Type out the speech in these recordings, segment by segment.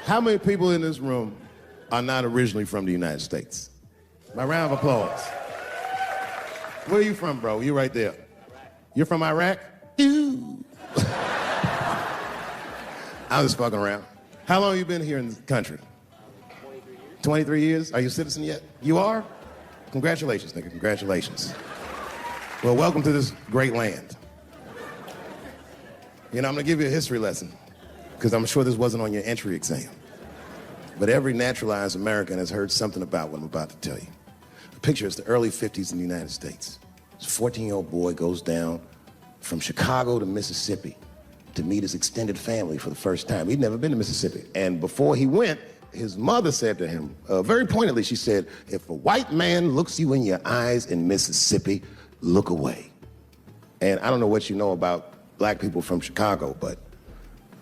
How many people in this room are not originally from the United States? My round of applause. Where are you from, bro? You right there. You're from Iraq? Ew. I was fucking around. How long have you been here in the country? 23 years. 23 years? Are you a citizen yet? You are? Congratulations, nigga. Congratulations. Well, welcome to this great land. You know, I'm gonna give you a history lesson, because I'm sure this wasn't on your entry exam. But every naturalized American has heard something about what I'm about to tell you. The picture is the early 50s in the United States. This 14-year-old boy goes down from Chicago to Mississippi to meet his extended family for the first time. He'd never been to Mississippi. And before he went, his mother said to him, very pointedly, she said, if a white man looks you in your eyes in Mississippi, look away. And I don't know what you know about black people from Chicago, but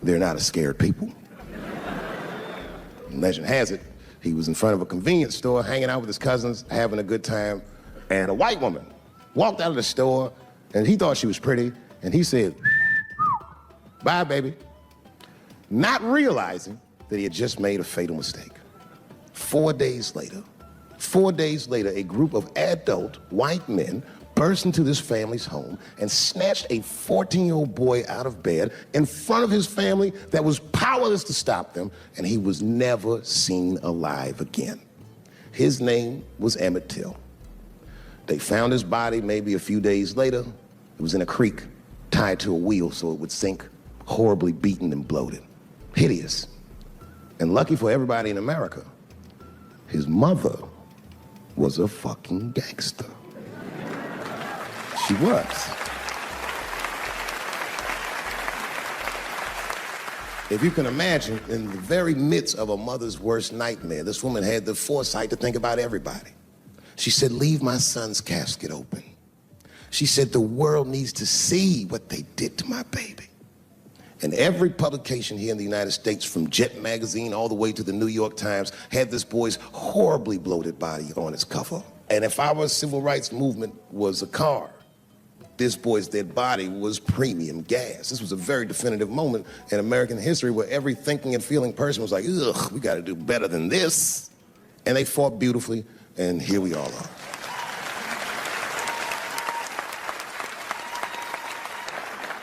they're not a scared people. Legend has it, he was in front of a convenience store, hanging out with his cousins, having a good time, and a white woman walked out of the store, and he thought she was pretty, and he said, bye, baby, not realizing that he had just made a fatal mistake. 4 days later, a group of adult white men burst into this family's home and snatched a 14-year-old boy out of bed in front of his family that was powerless to stop them, and he was never seen alive again. His name was Emmett Till. They found his body maybe a few days later. It was in a creek, tied to a wheel so it would sink, horribly beaten and bloated. Hideous. And lucky for everybody in America, his mother was a fucking gangster. She was. If you can imagine, in the very midst of a mother's worst nightmare, this woman had the foresight to think about everybody. She said, leave my son's casket open. She said, the world needs to see what they did to my baby. And every publication here in the United States, from Jet Magazine all the way to the New York Times, had this boy's horribly bloated body on its cover. And if our civil rights movement was a car, this boy's dead body was premium gas. This was a very definitive moment in American history where every thinking and feeling person was like, ugh, we gotta do better than this. And they fought beautifully, and here we all are.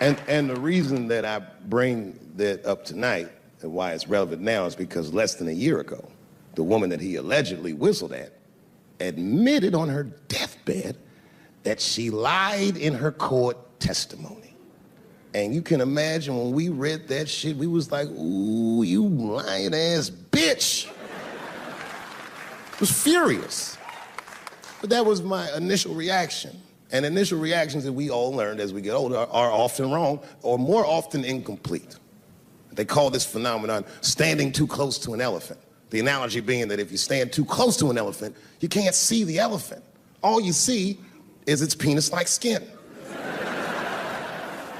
And the reason that I bring that up tonight and why it's relevant now is because less than a year ago, the woman that he allegedly whistled at admitted on her deathbed that she lied in her court testimony. And you can imagine when we read that shit, we was like, ooh, you lying ass bitch. I was furious. But that was my initial reaction. And initial reactions that we all learned as we get older are often wrong or more often incomplete. They call this phenomenon standing too close to an elephant. The analogy being that if you stand too close to an elephant, you can't see the elephant. All you see is its penis-like skin.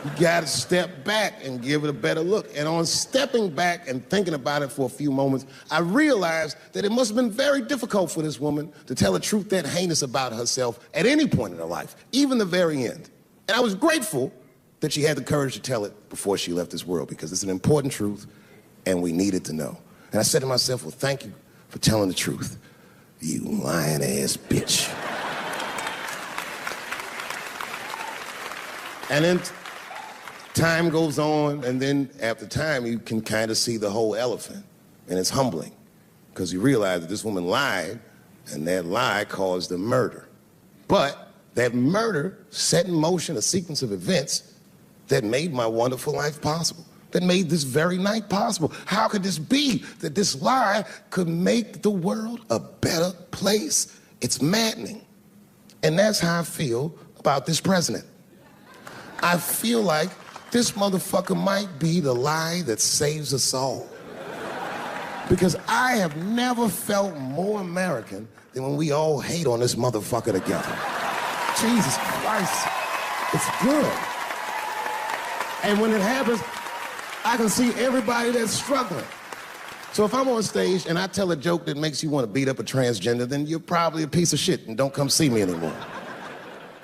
You gotta step back and give it a better look. And on stepping back and thinking about it for a few moments, I realized that it must have been very difficult for this woman to tell a truth that heinous about herself at any point in her life, even the very end. And I was grateful that she had the courage to tell it before she left this world, because it's an important truth and we needed to know. And I said to myself, well, thank you for telling the truth, you lying ass bitch. And then time goes on, and then after time, you can kind of see the whole elephant. And it's humbling, because you realize that this woman lied, and that lie caused the murder. But that murder set in motion a sequence of events that made my wonderful life possible, that made this very night possible. How could this be that this lie could make the world a better place? It's maddening. And that's how I feel about this president. I feel like this motherfucker might be the lie that saves us all. Because I have never felt more American than when we all hate on this motherfucker together. Jesus Christ, it's good. And when it happens, I can see everybody that's struggling. So if I'm on stage and I tell a joke that makes you want to beat up a transgender, then you're probably a piece of shit and don't come see me anymore.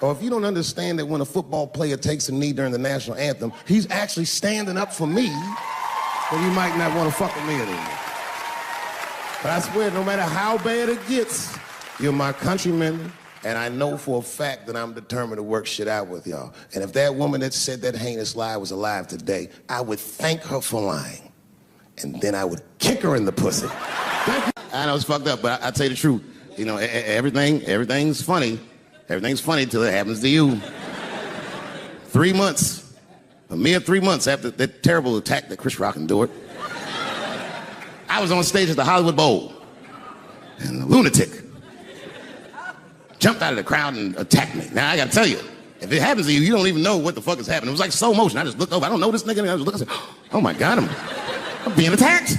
Or if you don't understand that when a football player takes a knee during the national anthem, he's actually standing up for me, then you might not want to fuck with me anymore. But I swear, no matter how bad it gets, you're my countrymen, and I know for a fact that I'm determined to work shit out with y'all. And if that woman that said that heinous lie was alive today, I would thank her for lying. And then I would kick her in the pussy. I know it's fucked up, but I tell you the truth. You know, everything's funny. Everything's funny till it happens to you. 3 months, a mere 3 months after that terrible attack that Chris Rock endured, I was on stage at the Hollywood Bowl, and a lunatic jumped out of the crowd and attacked me. Now, I gotta tell you, if it happens to you, you don't even know what the fuck is happening. It was like slow motion. I just looked over. I don't know this nigga. And I was looking, I said, oh my God, I'm being attacked.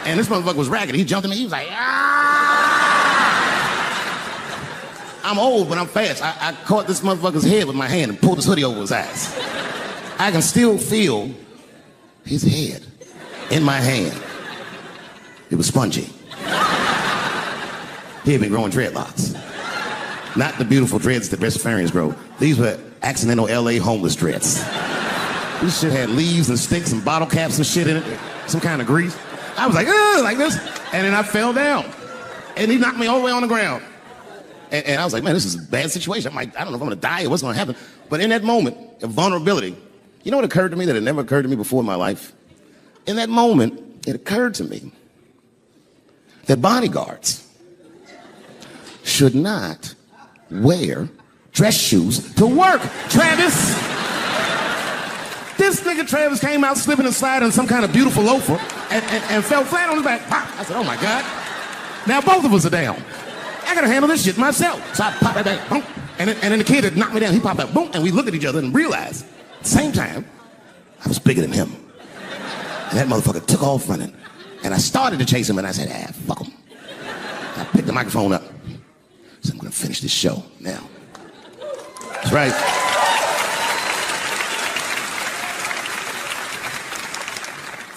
And this motherfucker was ragged. He jumped at me. He was like, ah! I'm old, but I'm fast. I caught this motherfucker's head with my hand and pulled his hoodie over his eyes. I can still feel his head in my hand. It was spongy. He had been growing dreadlocks. Not the beautiful dreads that breastfarians grow. These were accidental LA homeless dreads. This shit had leaves and sticks and bottle caps and shit in it. Some kind of grease. I was like, ugh, like this. And then I fell down. And he knocked me all the way on the ground. And I was like, man, this is a bad situation. I don't know if I'm gonna die or what's gonna happen. But in that moment of vulnerability, you know what occurred to me that had never occurred to me before in my life? In that moment, it occurred to me that bodyguards should not wear dress shoes to work. Travis! This nigga Travis came out slipping and sliding on some kind of beautiful loafer and fell flat on his back. Pop. I said, oh my God. Now both of us are down. I gotta handle this shit myself. So I popped that back, boom. And then the kid that knocked me down, he popped up, boom. And we looked at each other and realized, at the same time, I was bigger than him. And that motherfucker took off running. And I started to chase him and I said, fuck him. I picked the microphone up. So I'm gonna finish this show now. That's right.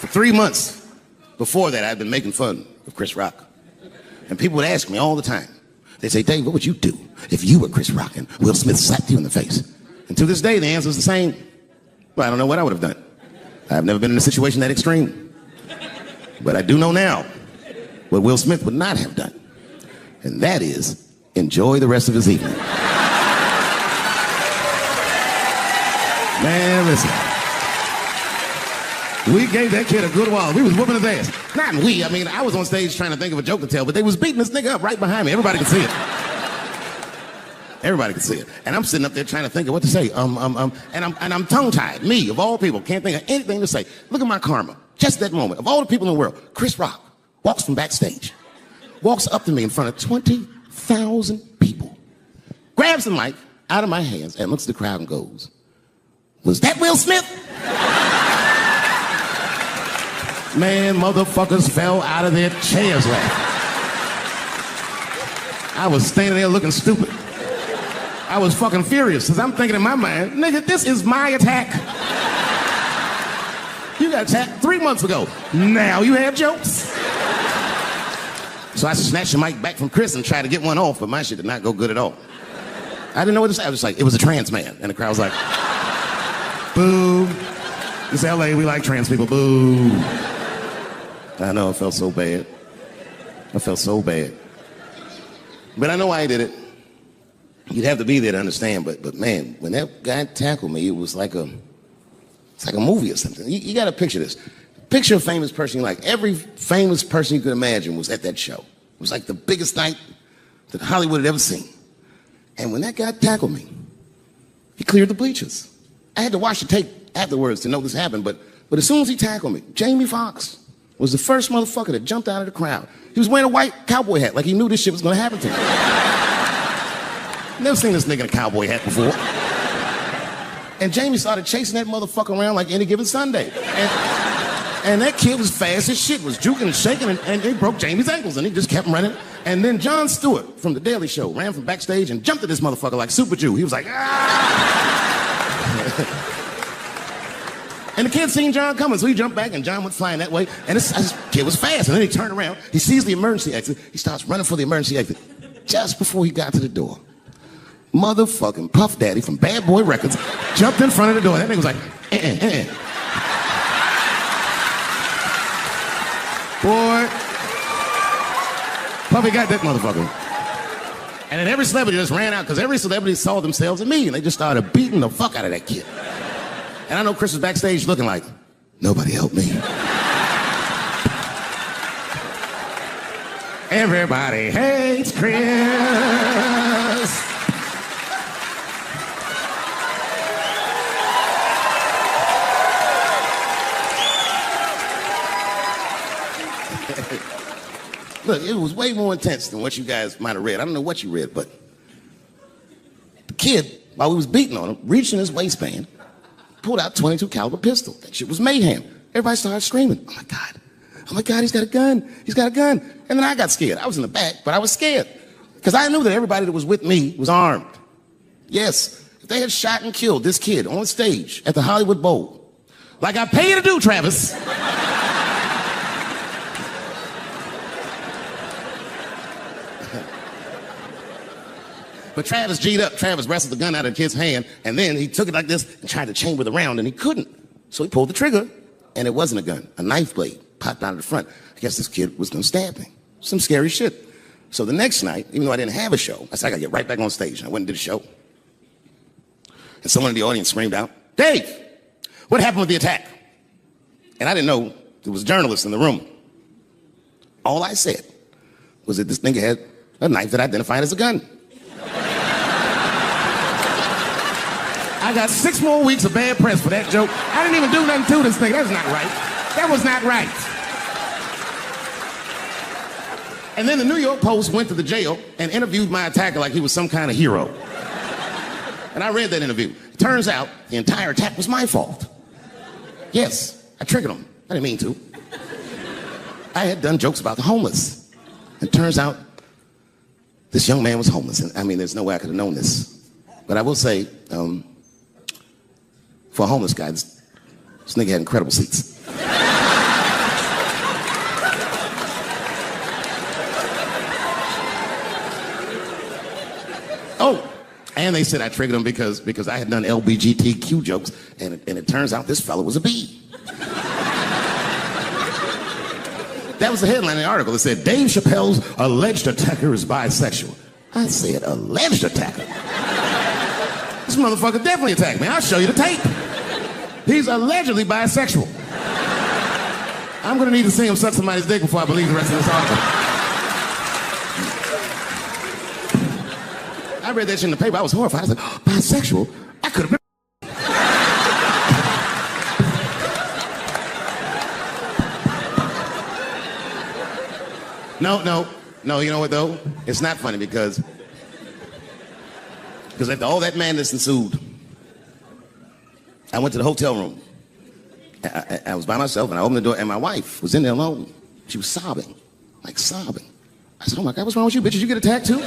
For 3 months before that, I'd been making fun of Chris Rock. And people would ask me all the time. They'd say, Dave, what would you do if you were Chris Rock and Will Smith slapped you in the face? And to this day, the answer is the same. Well, I don't know what I would have done. I've never been in a situation that extreme. But I do know now what Will Smith would not have done. And that is enjoy the rest of his evening. Man, listen. We gave that kid a good while. We was whooping his ass. Not we, I mean, I was on stage trying to think of a joke to tell, but they was beating this nigga up right behind me. Everybody could see it. Everybody could see it. And I'm sitting up there trying to think of what to say. And I'm tongue-tied. Me, of all people, can't think of anything to say. Look at my karma. Just that moment. Of all the people in the world, Chris Rock walks from backstage, walks up to me in front of 20,000 people, grabs the mic out of my hands and looks at the crowd and goes, was that Will Smith? Man, motherfuckers fell out of their chairs laughing. I was standing there looking stupid. I was fucking furious, because I'm thinking in my mind, nigga, this is my attack. You got attacked 3 months ago. Now you have jokes. So I snatched the mic back from Chris and tried to get one off, but my shit did not go good at all. I didn't know what to say. I was like, it was a trans man. And the crowd was like, boo. It's LA, we like trans people, boo. I know, I felt so bad. I felt so bad. But I know why he did it. You'd have to be there to understand, but man, when that guy tackled me, it was like it's like a movie or something. You gotta picture this. Picture a famous person you like. Every famous person you could imagine was at that show. It was like the biggest night that Hollywood had ever seen. And when that guy tackled me, he cleared the bleachers. I had to watch the tape afterwards to know this happened, but as soon as he tackled me, Jamie Foxx was the first motherfucker that jumped out of the crowd. He was wearing a white cowboy hat, like he knew this shit was gonna happen to him. Never seen this nigga in a cowboy hat before. And Jamie started chasing that motherfucker around like any given Sunday. And that kid was fast as shit, was juking and shaking, and he broke Jamie's ankles, and he just kept running. And then Jon Stewart from The Daily Show ran from backstage and jumped at this motherfucker like Super Jew. He was like, ah! And the kid seen John coming, so he jumped back, and John went flying that way. And this kid was fast, and then he turned around. He sees the emergency exit. He starts running for the emergency exit. Just before he got to the door, motherfucking Puff Daddy from Bad Boy Records jumped in front of the door. That nigga was like, Boy, Puffy got that motherfucker. And then every celebrity just ran out because every celebrity saw themselves in me and they just started beating the fuck out of that kid. And I know Chris was backstage looking like, nobody helped me. Everybody hates Chris. Look, it was way more intense than what you guys might have read. I don't know what you read, but the kid, while we was beating on him, reached in his waistband, pulled out a .22 caliber pistol. That shit was mayhem. Everybody started screaming, oh my God, he's got a gun, he's got a gun. And then I got scared. I was in the back, but I was scared because I knew that everybody that was with me was armed. Yes, if they had shot and killed this kid on stage at the Hollywood Bowl, like I pay you to do, Travis, but Travis G'd up. Travis wrestled the gun out of the kid's hand, and then he took it like this and tried to chamber the round, and he couldn't. So he pulled the trigger, and it wasn't a gun. A knife blade popped out of the front. I guess this kid was gonna stab me. Some scary shit. So the next night, even though I didn't have a show, I said, I gotta get right back on stage. And I went and did a show. And someone in the audience screamed out, Dave, what happened with the attack? And I didn't know there was journalists in the room. All I said was that this nigga had a knife that identified as a gun. I got 6 more weeks of bad press for that joke. I didn't even do nothing to this thing. That was not right. That was not right. And then the New York Post went to the jail and interviewed my attacker like he was some kind of hero. And I read that interview. It turns out the entire attack was my fault. Yes, I triggered him. I didn't mean to. I had done jokes about the homeless. It turns out this young man was homeless. And I mean, there's no way I could have known this. But I will say, for a homeless guy, this nigga had incredible seats. Oh, and they said I triggered him because I had done LBGTQ jokes, and it turns out this fellow was a bee. That was the headline in the article. It said, Dave Chappelle's alleged attacker is bisexual. I said, alleged attacker? This motherfucker definitely attacked me. I'll show you the tape. He's allegedly bisexual. I'm gonna need to see him suck somebody's dick before I believe the rest of this article. I read that shit in the paper. I was horrified. I said, oh, bisexual? I could have been. No, you know what though? It's not funny because after all that madness ensued, I went to the hotel room. I was by myself and I opened the door and my wife was in there alone. She was sobbing, like sobbing. I said, oh my God, what's wrong with you, bitch? Did you get attacked too?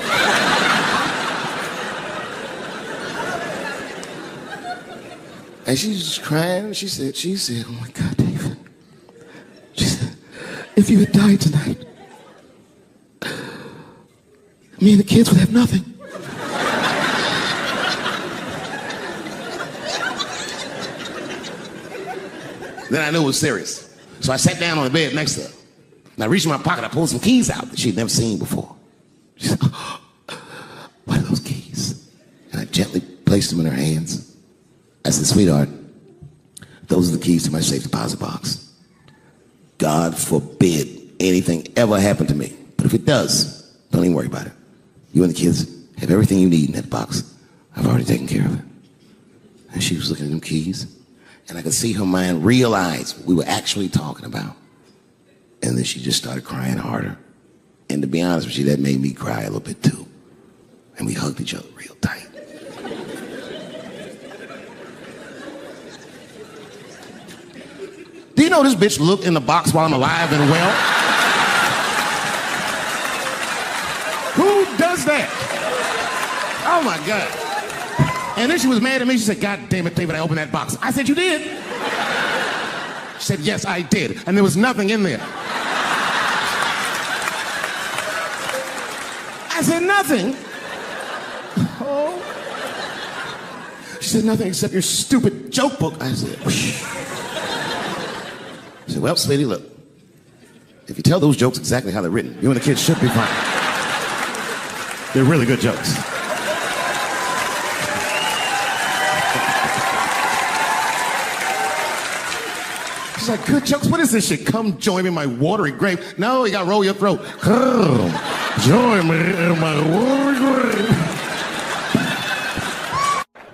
And she's just crying. She said, oh my God, David. She said, if you had died tonight, me and the kids would have nothing. Then I knew it was serious. So I sat down on the bed next to her. And I reached in my pocket, I pulled some keys out that she'd never seen before. She said, oh, what are those keys? And I gently placed them in her hands. I said, sweetheart, those are the keys to my safe deposit box. God forbid anything ever happen to me. But if it does, don't even worry about it. You and the kids have everything you need in that box. I've already taken care of it. And she was looking at them keys. And I could see her mind realize what we were actually talking about. And then she just started crying harder. And to be honest with you, that made me cry a little bit too. And we hugged each other real tight. Do you know this bitch looked in the box while I'm alive and well? Who does that? Oh my God. And then she was mad at me. She said, God damn it, David, I opened that box. I said, you did? She said, yes, I did. And there was nothing in there. I said, nothing? Oh. She said, nothing except your stupid joke book. I said, whoosh. I said, well, sweetie, look. If you tell those jokes exactly how they're written, you and the kids should be fine. They're really good jokes. She's like, good jokes? What is this shit? Come join me in my watery grave. No, you gotta roll your throat. Join me in my watery grave.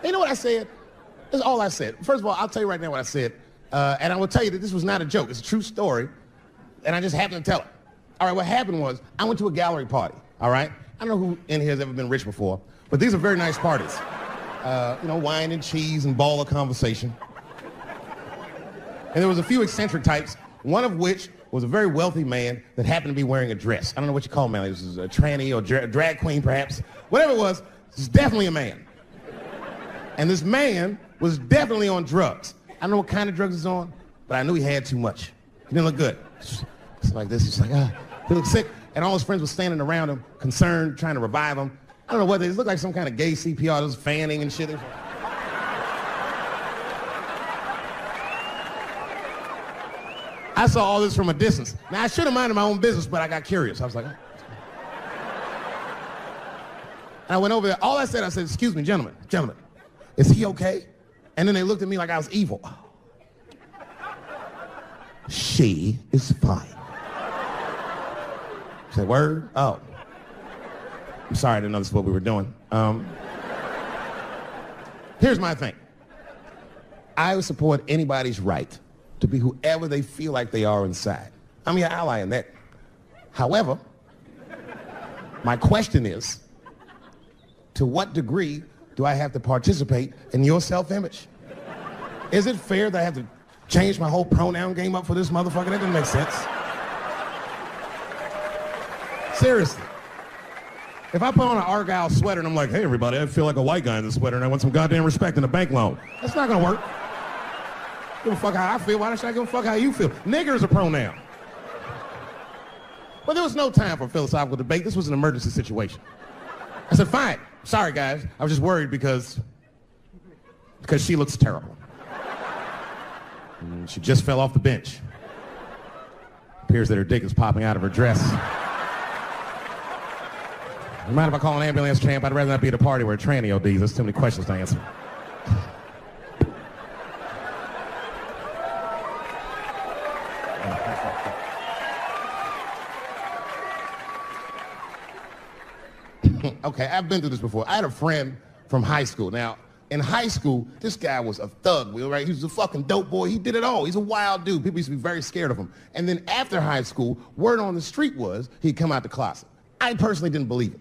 You know what I said? That's all I said. First of all, I'll tell you right now what I said. And I will tell you that this was not a joke. It's a true story. And I just happened to tell it. All right, what happened was I went to a gallery party, all right? I don't know who in here has ever been rich before, but these are very nice parties. You know, wine and cheese and ball of conversation. And there was a few eccentric types, one of which was a very wealthy man that happened to be wearing a dress. I don't know what you call him, man. This was a tranny or drag queen, perhaps. Whatever it was definitely a man. And this man was definitely on drugs. I don't know what kind of drugs he's on, but I knew he had too much. He didn't look good. It's like this. He's like, he looked sick. And all his friends were standing around him, concerned, trying to revive him. I don't know what they looked like, some kind of gay CPR, just fanning and shit. I saw all this from a distance. Now, I should have minded my own business, but I got curious. I was like, oh. And I went over there. All I said, excuse me, gentlemen, is he okay? And then they looked at me like I was evil. Oh. She is fine. I said, word? Oh. I'm sorry, I didn't know this is what we were doing. Here's my thing. I would support anybody's right to be whoever they feel like they are inside. I'm your ally in that. However, my question is, to what degree do I have to participate in your self-image? Is it fair that I have to change my whole pronoun game up for this motherfucker? That doesn't make sense. Seriously. If I put on an Argyle sweater and I'm like, hey everybody, I feel like a white guy in this sweater and I want some goddamn respect in a bank loan. That's not gonna work. Give a fuck how I feel. Why should I give a fuck how you feel? Nigger is a pronoun. But there was no time for philosophical debate. This was an emergency situation. I said, fine. Sorry, guys. I was just worried because she looks terrible. And she just fell off the bench. Appears that her dick is popping out of her dress. You mind if I call an ambulance, champ? I'd rather not be at a party where a tranny ODs. There's too many questions to answer. Okay, I've been through this before. I had a friend from high school. Now, in high school, this guy was a thug, right? He was a fucking dope boy. He did it all. He's a wild dude. People used to be very scared of him. And then after high school, word on the street was he'd come out the closet. I personally didn't believe it.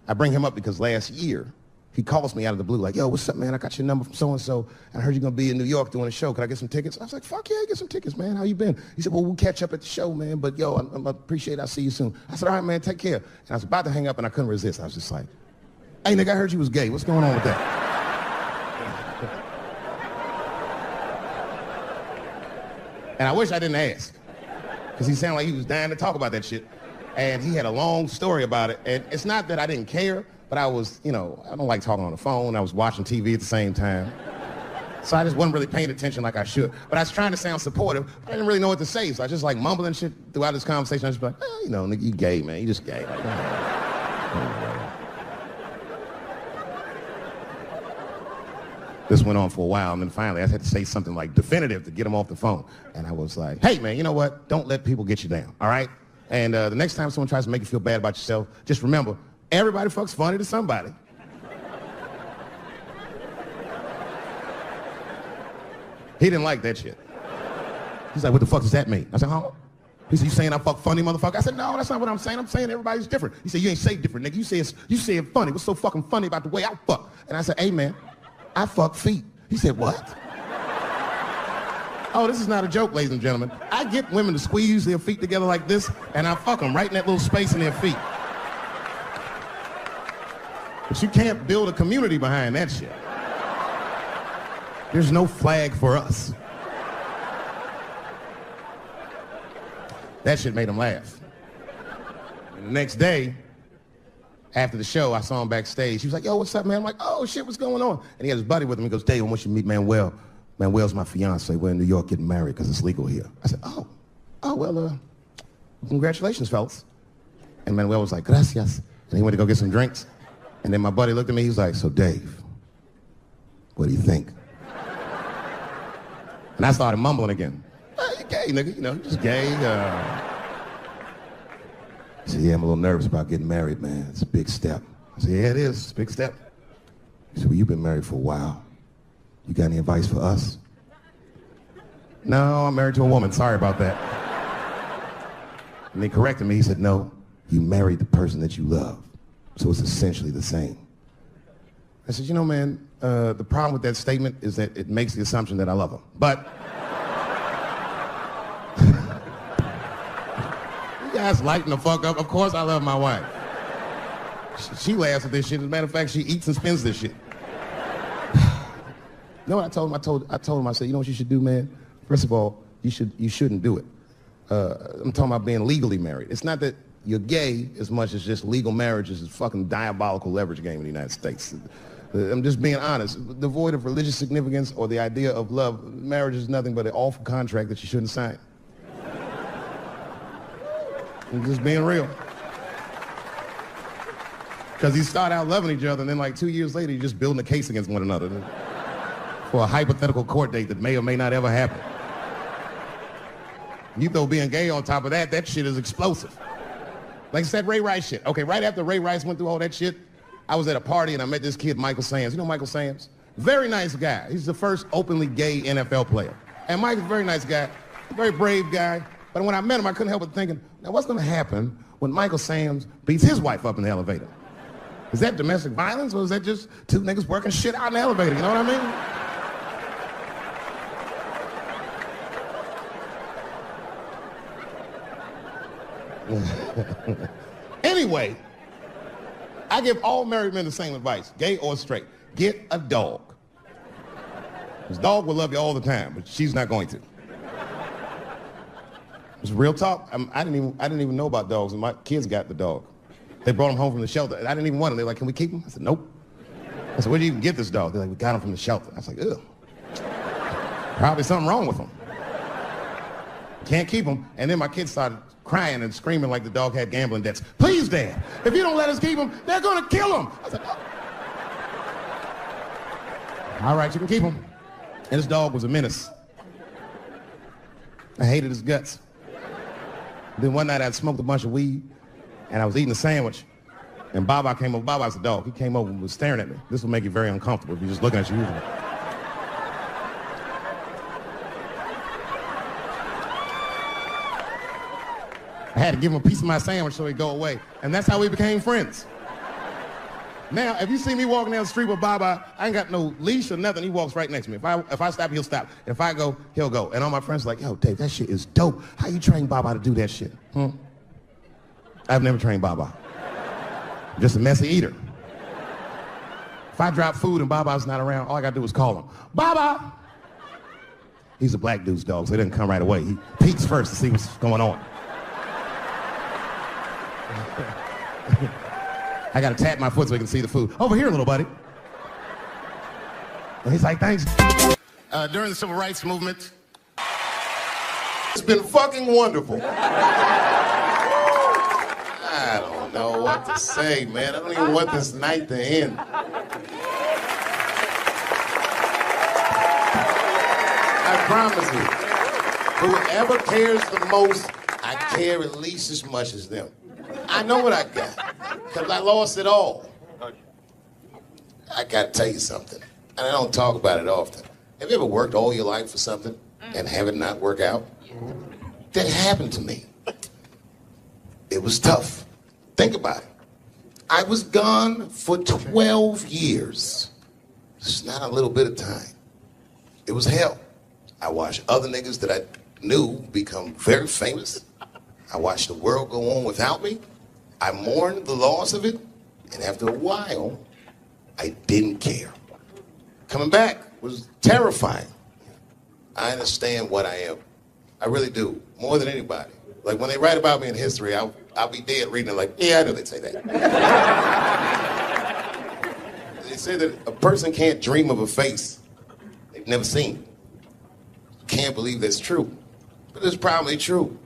I bring him up because last year, he calls me out of the blue like, yo, what's up, man? I got your number from so-and-so. I heard you're going to be in New York doing a show. Can I get some tickets? I was like, fuck yeah, get some tickets, man. How you been? He said, well, we'll catch up at the show, man. But, yo, I appreciate it. I'll see you soon. I said, all right, man, take care. And I was about to hang up, and I couldn't resist. I was just like, hey, nigga, I heard you was gay. What's going on with that? And I wish I didn't ask, because he sounded like he was dying to talk about that shit. And he had a long story about it. And it's not that I didn't care, but I was, I don't like talking on the phone. I was watching TV at the same time. So I just wasn't really paying attention like I should. But I was trying to sound supportive. I didn't really know what to say. So I just like mumbling shit throughout this conversation. I was just like, nigga, you gay, man. You just gay. Like, This went on for a while, and then finally I had to say something like definitive to get him off the phone. And I was like, hey, man, you know what? Don't let people get you down, all right? And the next time someone tries to make you feel bad about yourself, just remember, everybody fucks funny to somebody. He didn't like that shit. He's like, what the fuck does that mean? I said, huh? He said, you saying I fuck funny, motherfucker? I said, no, that's not what I'm saying. I'm saying everybody's different. He said, you ain't say different, nigga. You say it funny. What's so fucking funny about the way I fuck? And I said, hey, man, I fuck feet. He said, what? Oh, this is not a joke, ladies and gentlemen. I get women to squeeze their feet together like this, and I fuck them right in that little space in their feet. But you can't build a community behind that shit. There's no flag for us. That shit made him laugh. And the next day, after the show, I saw him backstage. He was like, yo, what's up, man? I'm like, oh, shit, what's going on? And he had his buddy with him. He goes, Dave, I want you to meet Manuel. Manuel's my fiance. We're in New York getting married because it's legal here. I said, well, congratulations, fellas. And Manuel was like, gracias. And he went to go get some drinks. And then my buddy looked at me, he was like, so Dave, what do you think? And I started mumbling again. You gay, nigga, you know, just gay. He said, yeah, I'm a little nervous about getting married, man. It's a big step. I said, yeah, it is. It's a big step. He said, well, you've been married for a while. You got any advice for us? No, I'm married to a woman. Sorry about that. And he corrected me. He said, no, you married the person that you love. So it's essentially the same. I said, you know, man, the problem with that statement is that it makes the assumption that I love him. But you guys lighten the fuck up. Of course I love my wife. She laughs at this shit. As a matter of fact, she eats and spends this shit. You know what I told him? I told him, I said, you know what you should do, man? First of all, you shouldn't do it. I'm talking about being legally married. It's not that you're gay as much as just legal marriage is a fucking diabolical leverage game in the United States. I'm just being honest. Devoid of religious significance or the idea of love, marriage is nothing but an awful contract that you shouldn't sign. I'm just being real. Because you start out loving each other, and then like 2 years later, you're just building a case against one another for a hypothetical court date that may or may not ever happen. You throw being gay on top of that, that shit is explosive. Like I said, Ray Rice shit. Okay, right after Ray Rice went through all that shit, I was at a party and I met this kid, Michael Samms. You know Michael Samms? Very nice guy. He's the first openly gay NFL player. And Mike's a very nice guy, very brave guy. But when I met him, I couldn't help but thinking, now what's gonna happen when Michael Samms beats his wife up in the elevator? Is that domestic violence or is that just two niggas working shit out in the elevator? You know what I mean? Anyway, I give all married men the same advice, gay or straight. Get a dog. This dog will love you all the time, but she's not going to. It's real talk. I didn't even know about dogs, and my kids got the dog. They brought him home from the shelter. I didn't even want him. They're like, can we keep him? I said, nope. I said, where did you even get this dog? They're like, we got him from the shelter. I was like, ugh. Probably something wrong with him. Can't keep him. And then my kids started crying and screaming like the dog had gambling debts. Please, Dad, if you don't let us keep him, they're gonna kill him. I said, oh. All right, you can keep him. And this dog was a menace. I hated his guts. Then one night I'd smoked a bunch of weed and I was eating a sandwich. And Baba came over. Baba's the dog. He came over and was staring at me. This will make you very uncomfortable if you're just looking at you usually. I had to give him a piece of my sandwich so he'd go away. And that's how we became friends. Now, if you see me walking down the street with Baba, I ain't got no leash or nothing. He walks right next to me. If I stop, he'll stop. If I go, he'll go. And all my friends are like, yo, Dave, that shit is dope. How you train Baba to do that shit? I've never trained Baba. I'm just a messy eater. If I drop food and Baba's not around, all I gotta do is call him. Baba! He's a black dude's dog, so he doesn't come right away. He peeks first to see what's going on. I gotta tap my foot so he can see the food. Over here, little buddy. And he's like, thanks. During the civil rights movement, It's been fucking wonderful. I don't know what to say, man. I don't even want this night to end. I promise you, whoever cares the most, I care at least as much as them. I know what I got, because I lost it all. I gotta tell you something, and I don't talk about it often. Have you ever worked all your life for something and have it not work out? That happened to me. It was tough. Think about it. I was gone for 12 years. It's not a little bit of time. It was hell. I watched other niggas that I knew become very famous. I watched the world go on without me. I mourned the loss of it, and after a while, I didn't care. Coming back was terrifying. I understand what I am. I really do, more than anybody. Like when they write about me in history, I'll be dead reading it like, yeah, I know they'd say that. They say that a person can't dream of a face they've never seen. Can't believe that's true, but it's probably true.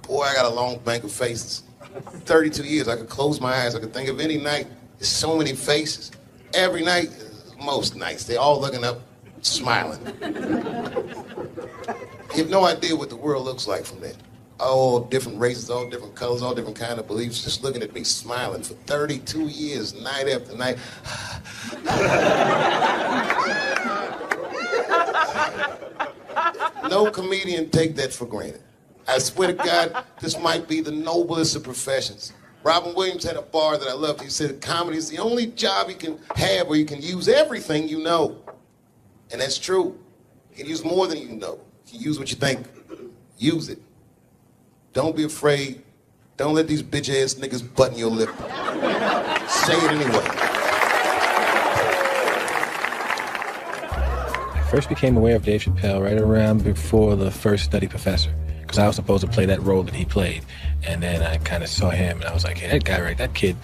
Boy, I got a long bank of faces. 32 years, I could close my eyes. I could think of any night. There's so many faces. Every night, most nights, they all looking up, smiling. You have no idea what the world looks like from there. All different races, all different colors, all different kind of beliefs, just looking at me, smiling for 32 years, night after night. No comedian take that for granted. I swear to God, this might be the noblest of professions. Robin Williams had a bar that I loved. He said comedy is the only job you can have where you can use everything you know. And that's true. You can use more than you know. You can use what you think. Use it. Don't be afraid. Don't let these bitch-ass niggas button your lip. Say it anyway. I first became aware of Dave Chappelle right around before the first Study Professor, because I was supposed to play that role that he played. And then I kind of saw him, and I was like, hey, that guy, right, that kid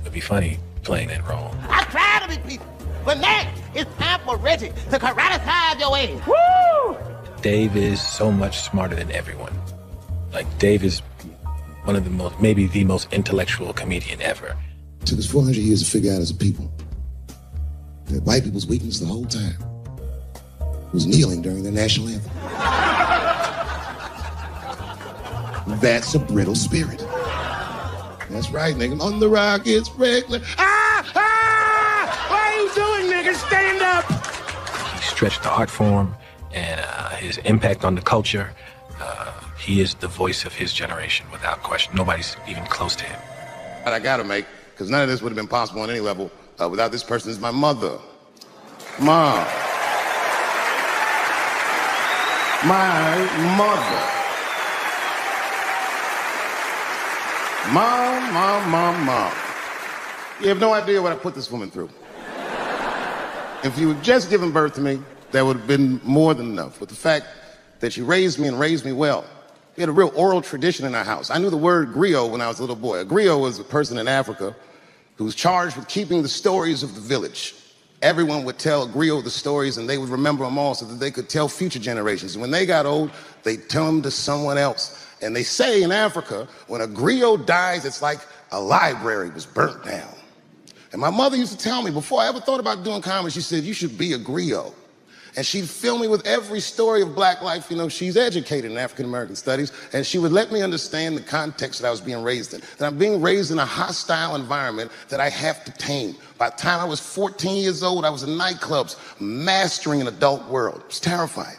would be funny playing that role. I'm trying to be people, but next it's time for Reggie to karate your ass. Woo! Dave is so much smarter than everyone. Like, Dave is one of the most, maybe the most intellectual comedian ever. It took us 400 years to figure out as a people that white people's weakness the whole time was kneeling during their national anthem. That's a brittle spirit. That's right, nigga. On the rock, it's regular. What are you doing, nigga? Stand up! He stretched the art form and his impact on the culture. He is the voice of his generation, without question. Nobody's even close to him. But I gotta make, because none of this would have been possible on any level without this person. Is my mother. Mom. My mother. Mom. You have no idea what I put this woman through. If you had just given birth to me, that would have been more than enough. But the fact that she raised me and raised me well, we had a real oral tradition in our house. I knew the word griot when I was a little boy. A griot was a person in Africa who was charged with keeping the stories of the village. Everyone would tell a griot the stories, and they would remember them all so that they could tell future generations. And when they got old, they'd tell them to someone else. And they say in Africa, when a griot dies, it's like a library was burnt down. And my mother used to tell me, before I ever thought about doing comedy, she said, you should be a griot. And she'd fill me with every story of black life. You know, she's educated in African-American studies, and she would let me understand the context that I was being raised in. That I'm being raised in a hostile environment that I have to tame. By the time I was 14 years old, I was in nightclubs, mastering an adult world. It was terrifying.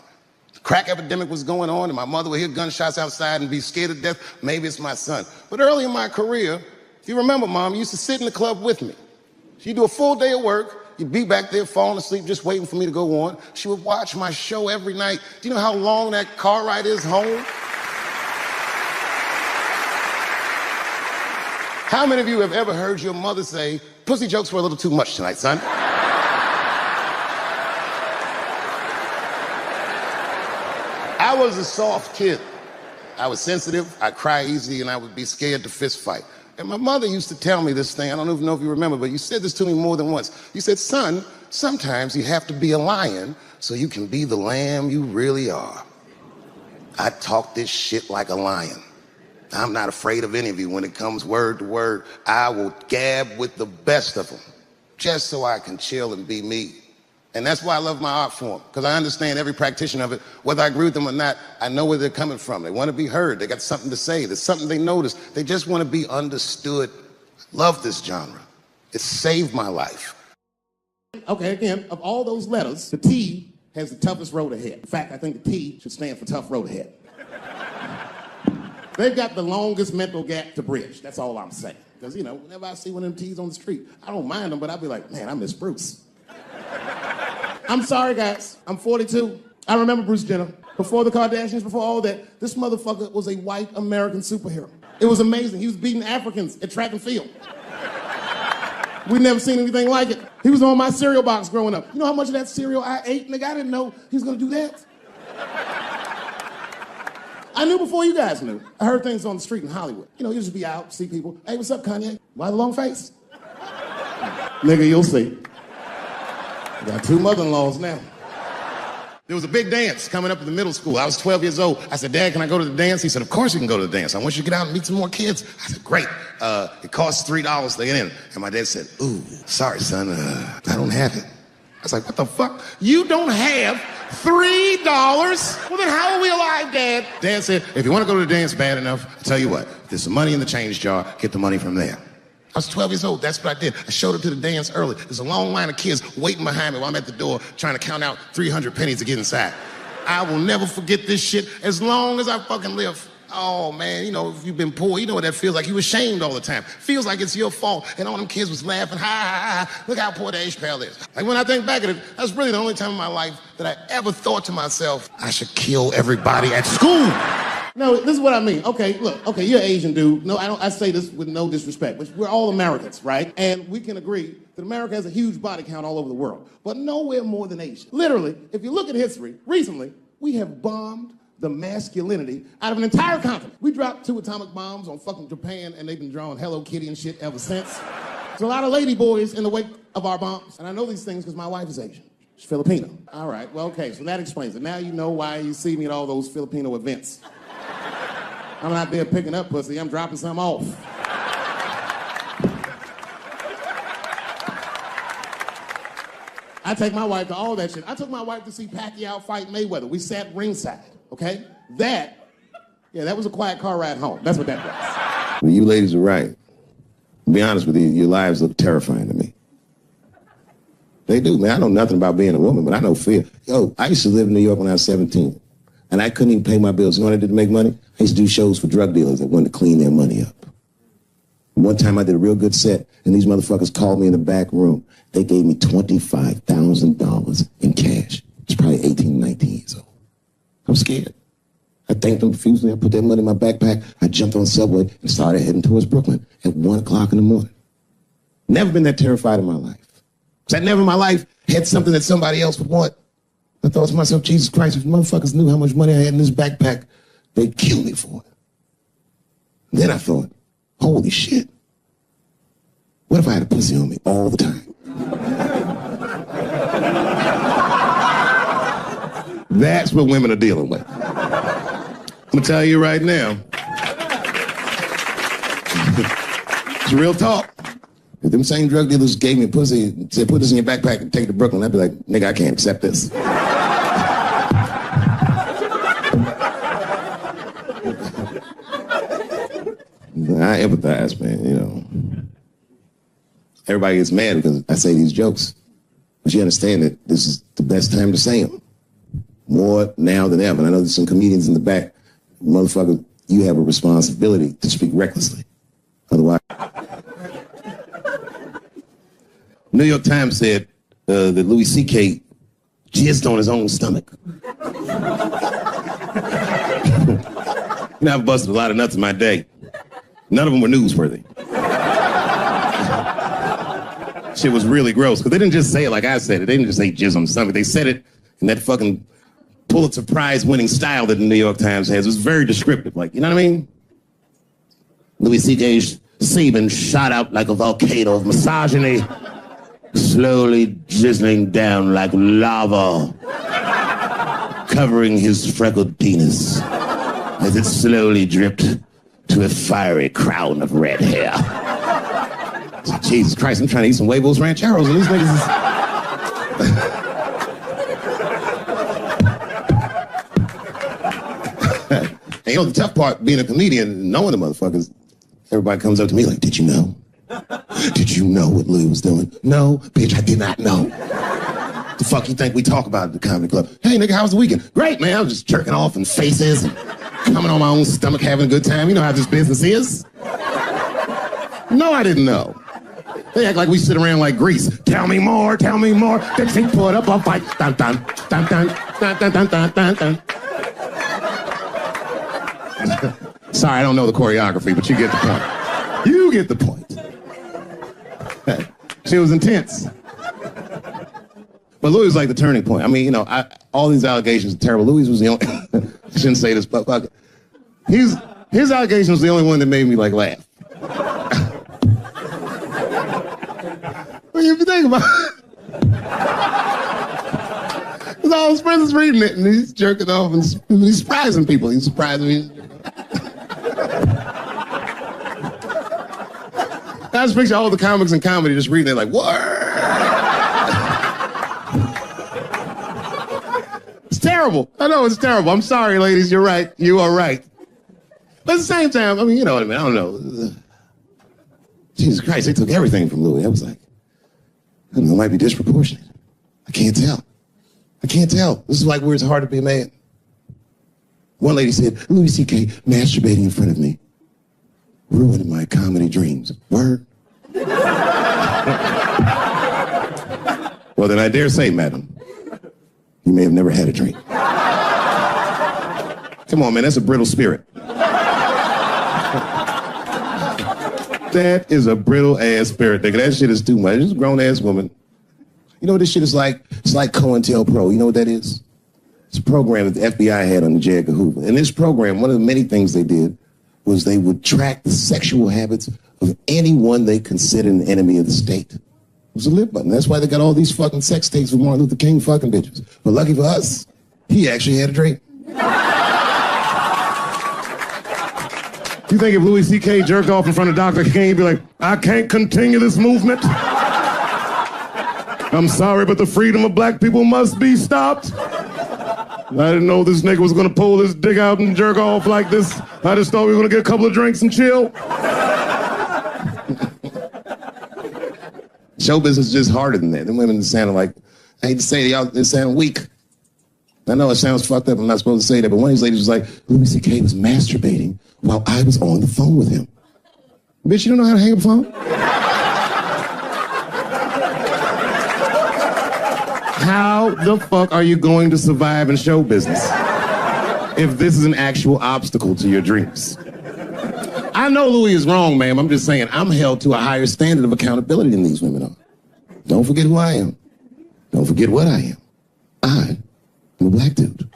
The crack epidemic was going on, and my mother would hear gunshots outside and be scared to death. Maybe it's my son. But early in my career, if you remember, Mom, you used to sit in the club with me. She'd do a full day of work. You'd be back there falling asleep, just waiting for me to go on. She would watch my show every night. Do you know how long that car ride is home? How many of you have ever heard your mother say, pussy jokes were a little too much tonight, son? I was a soft kid. I was sensitive, I cry easy, and I would be scared to fist fight. And my mother used to tell me this thing, I don't even know if you remember, but you said this to me more than once. You said, son, sometimes you have to be a lion so you can be the lamb you really are. I talk this shit like a lion. I'm not afraid of any of you when it comes word to word. I will gab with the best of them, just so I can chill and be me. And that's why I love my art form, because I understand every practitioner of it. Whether I agree with them or not, I know where they're coming from. They want to be heard. They got something to say. There's something they notice. They just want to be understood. Love this genre. It saved my life. Okay, again, of all those letters, the T has the toughest road ahead. In fact, I think the T should stand for tough road ahead. They've got the longest mental gap to bridge. That's all I'm saying. Because, you know, whenever I see one of them T's on the street, I don't mind them, but I'll be like, man, I miss Bruce. I'm sorry, guys. I'm 42. I remember Bruce Jenner. Before the Kardashians, before all that, this motherfucker was a white American superhero. It was amazing. He was beating Africans at track and field. We'd never seen anything like it. He was on my cereal box growing up. You know how much of that cereal I ate? Nigga, I didn't know he was gonna do that. I knew before you guys knew. I heard things on the street in Hollywood. You know, you just be out, see people. Hey, what's up, Kanye? Why the long face? Nigga, you'll see. I got 2 mother-in-laws now. There was a big dance coming up in the middle school. I was 12 years old. I said, Dad, can I go to the dance? He said, of course you can go to the dance. I want you to get out and meet some more kids. I said, great. It costs $3 to get in. And my dad said, ooh, sorry, son, I don't have it. I was like, what the fuck? You don't have $3? Well, then how are we alive, Dad? Dad said, if you want to go to the dance bad enough, I'll tell you what, there's some money in the change jar, get the money from there. I was 12 years old. That's what I did. I showed up to the dance early. There's a long line of kids waiting behind me while I'm at the door trying to count out 300 pennies to get inside. I will never forget this shit as long as I fucking live. Oh, man, you know, if you've been poor, you know what that feels like. You ashamed all the time. Feels like it's your fault. And all them kids was laughing, ha, ha, ha. Look how poor Dave Chappelle is. Like, when I think back at it, that's really the only time in my life that I ever thought to myself, I should kill everybody at school. No, this is what I mean. Okay, look, okay, you're an Asian dude. No, I say this with no disrespect, but we're all Americans, right? And we can agree that America has a huge body count all over the world, but nowhere more than Asia. Literally, if you look at history, recently, we have bombed the masculinity out of an entire continent. We dropped 2 atomic bombs on fucking Japan, and they've been drawing Hello Kitty and shit ever since. There's a lot of lady boys in the wake of our bombs, and I know these things because my wife is Asian. She's Filipino. All right, well, okay, so that explains it. Now you know why you see me at all those Filipino events. I'm not there picking up pussy, I'm dropping some off. I take my wife to all that shit. I took my wife to see Pacquiao fight Mayweather. We sat ringside, okay? That was a quiet car ride home. That's what that was. Well, you ladies are right. To be honest with you, your lives look terrifying to me. They do, man. I know nothing about being a woman, but I know fear. Yo, I used to live in New York when I was 17. And I couldn't even pay my bills. You know what I did to make money? I used to do shows for drug dealers that wanted to clean their money up. One time I did a real good set, and these motherfuckers called me in the back room. They gave me $25,000 in cash. It's probably 18, 19 years old. I'm scared. I thanked them profusely. I put that money in my backpack. I jumped on the subway and started heading towards Brooklyn at 1 o'clock in the morning. Never been that terrified in my life. Because I never in my life had something that somebody else would want. I thought to myself, Jesus Christ, if motherfuckers knew how much money I had in this backpack, they'd kill me for it. And then I thought, holy shit. What if I had a pussy on me all the time? That's what women are dealing with. I'm gonna tell you right now. It's real talk. If them same drug dealers gave me pussy and said, put this in your backpack and take it to Brooklyn, I'd be like, nigga, I can't accept this. I empathize, man, you know. Everybody gets mad because I say these jokes. But you understand that this is the best time to say them. More now than ever. And I know there's some comedians in the back. Motherfucker, you have a responsibility to speak recklessly. Otherwise. New York Times said that Louis C.K. jizzed on his own stomach. You know, I've busted a lot of nuts in my day. None of them were newsworthy. Shit was really gross, because they didn't just say it like I said it. They didn't just say jizz on the stomach. They said it in that fucking Pulitzer Prize-winning style that the New York Times has. It was very descriptive, like, you know what I mean? Louis C.K.'s semen shot out like a volcano of misogyny, slowly drizzling down like lava, covering his freckled penis as it slowly dripped to a fiery crown of red hair. Jesus Christ, I'm trying to eat some huevos rancheros, and these niggas is... And you know, the tough part, being a comedian, knowing the motherfuckers, everybody comes up to me like, did you know? Did you know what Louis was doing? No, bitch, I did not know. The fuck you think we talk about at the comedy club? Hey, nigga, how was the weekend? Great, man. I was just jerking off in faces and coming on my own stomach, having a good time. You know how this business is. No, I didn't know. They act like we sit around like Grease. Tell me more, tell me more. Then she put up a fight. Dun, dun, dun, dun, dun, dun, dun, dun, dun, dun. Sorry, I don't know the choreography, but you get the point. You get the point. She was intense. But Louis was like the turning point. I mean, you know, all these allegations are terrible. Louis was the only... I shouldn't say this, but fuck it. His allegation was the only one that made me, like, laugh. Well, if you think about it, Because all his friends is reading it, and he's jerking off, and he's surprising people. He's surprising me. I just picture all the comics in comedy just reading it like, what? It's terrible. I know it's terrible. I'm sorry, ladies. You're right. You are right. But at the same time, I mean, you know what I mean? I don't know. Jesus Christ, they took everything from Louis. I was like, I don't know, it might be disproportionate. I can't tell. I can't tell. This is like where it's hard to be a man. One lady said, Louis C.K. masturbating in front of me, ruining my comedy dreams. Word? Well, then I dare say, madam, you may have never had a drink. Come on, man, that's a brittle spirit. That is a brittle-ass spirit, nigga. That shit is too much. It's a grown-ass woman. You know what this shit is like? It's like COINTELPRO. You know what that is? It's a program that the FBI had on the J. Edgar Hoover. In this program, one of the many things they did was they would track the sexual habits of anyone they considered an enemy of the state. It was a lip button. That's why they got all these fucking sex tapes with Martin Luther King fucking bitches. But lucky for us, he actually had a drink. You think if Louis C.K. jerked off in front of Dr. King, he'd be like, I can't continue this movement? I'm sorry, but the freedom of black people must be stopped. I didn't know this nigga was gonna pull his dick out and jerk off like this. I just thought we were gonna get a couple of drinks and chill. Show business is just harder than that. The women sound like, I hate to say it, y'all, they sound weak. I know it sounds fucked up, I'm not supposed to say that, but one of these ladies was like, Louis C.K. was masturbating while I was on the phone with him. Bitch, you don't know how to hang up a phone? How the fuck are you going to survive in show business if this is an actual obstacle to your dreams? I know Louis is wrong, ma'am. I'm just saying I'm held to a higher standard of accountability than these women are. Don't forget who I am. Don't forget what I am. I am a black dude.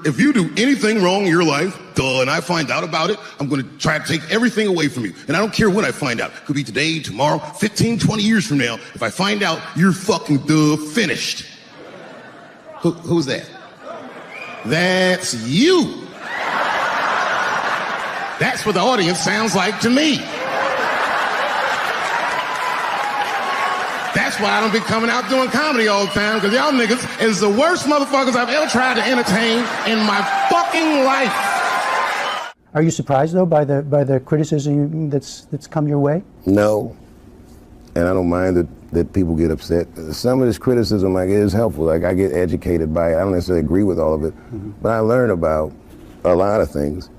If you do anything wrong in your life, and I find out about it, I'm going to try to take everything away from you. And I don't care when I find out. Could be today, tomorrow, 15, 20 years from now. If I find out, you're fucking finished. Who's that? That's you. That's what the audience sounds like to me. That's why I don't be coming out doing comedy all the time, because y'all niggas is the worst motherfuckers I've ever tried to entertain in my fucking life. Are you surprised, though, by the criticism that's come your way? No, and I don't mind that people get upset. Some of this criticism, like, is helpful. Like, I get educated by it. I don't necessarily agree with all of it, but I learn about a lot of things,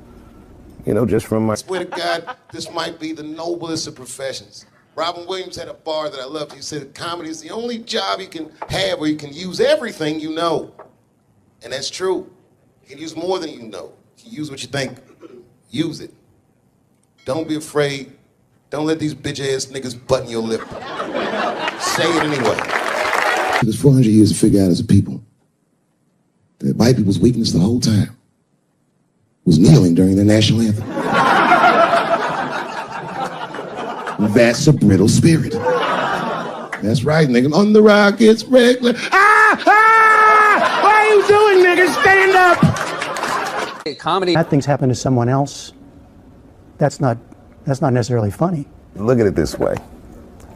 you know, just from my... I swear to God, this might be the noblest of professions. Robin Williams had a bar that I loved. He said comedy is the only job you can have where you can use everything you know. And that's true. You can use more than you know. You can use what you think. Use it. Don't be afraid. Don't let these bitch-ass niggas button your lip. Say it anyway. It was 400 years to figure out as a people that white people's weakness the whole time was kneeling during their national anthem. That's a brittle spirit. That's right, nigga. On the Rockets, regular. What are you doing, nigga? Stand up. Comedy. Bad things happen to someone else. That's not necessarily funny. Look at it this way.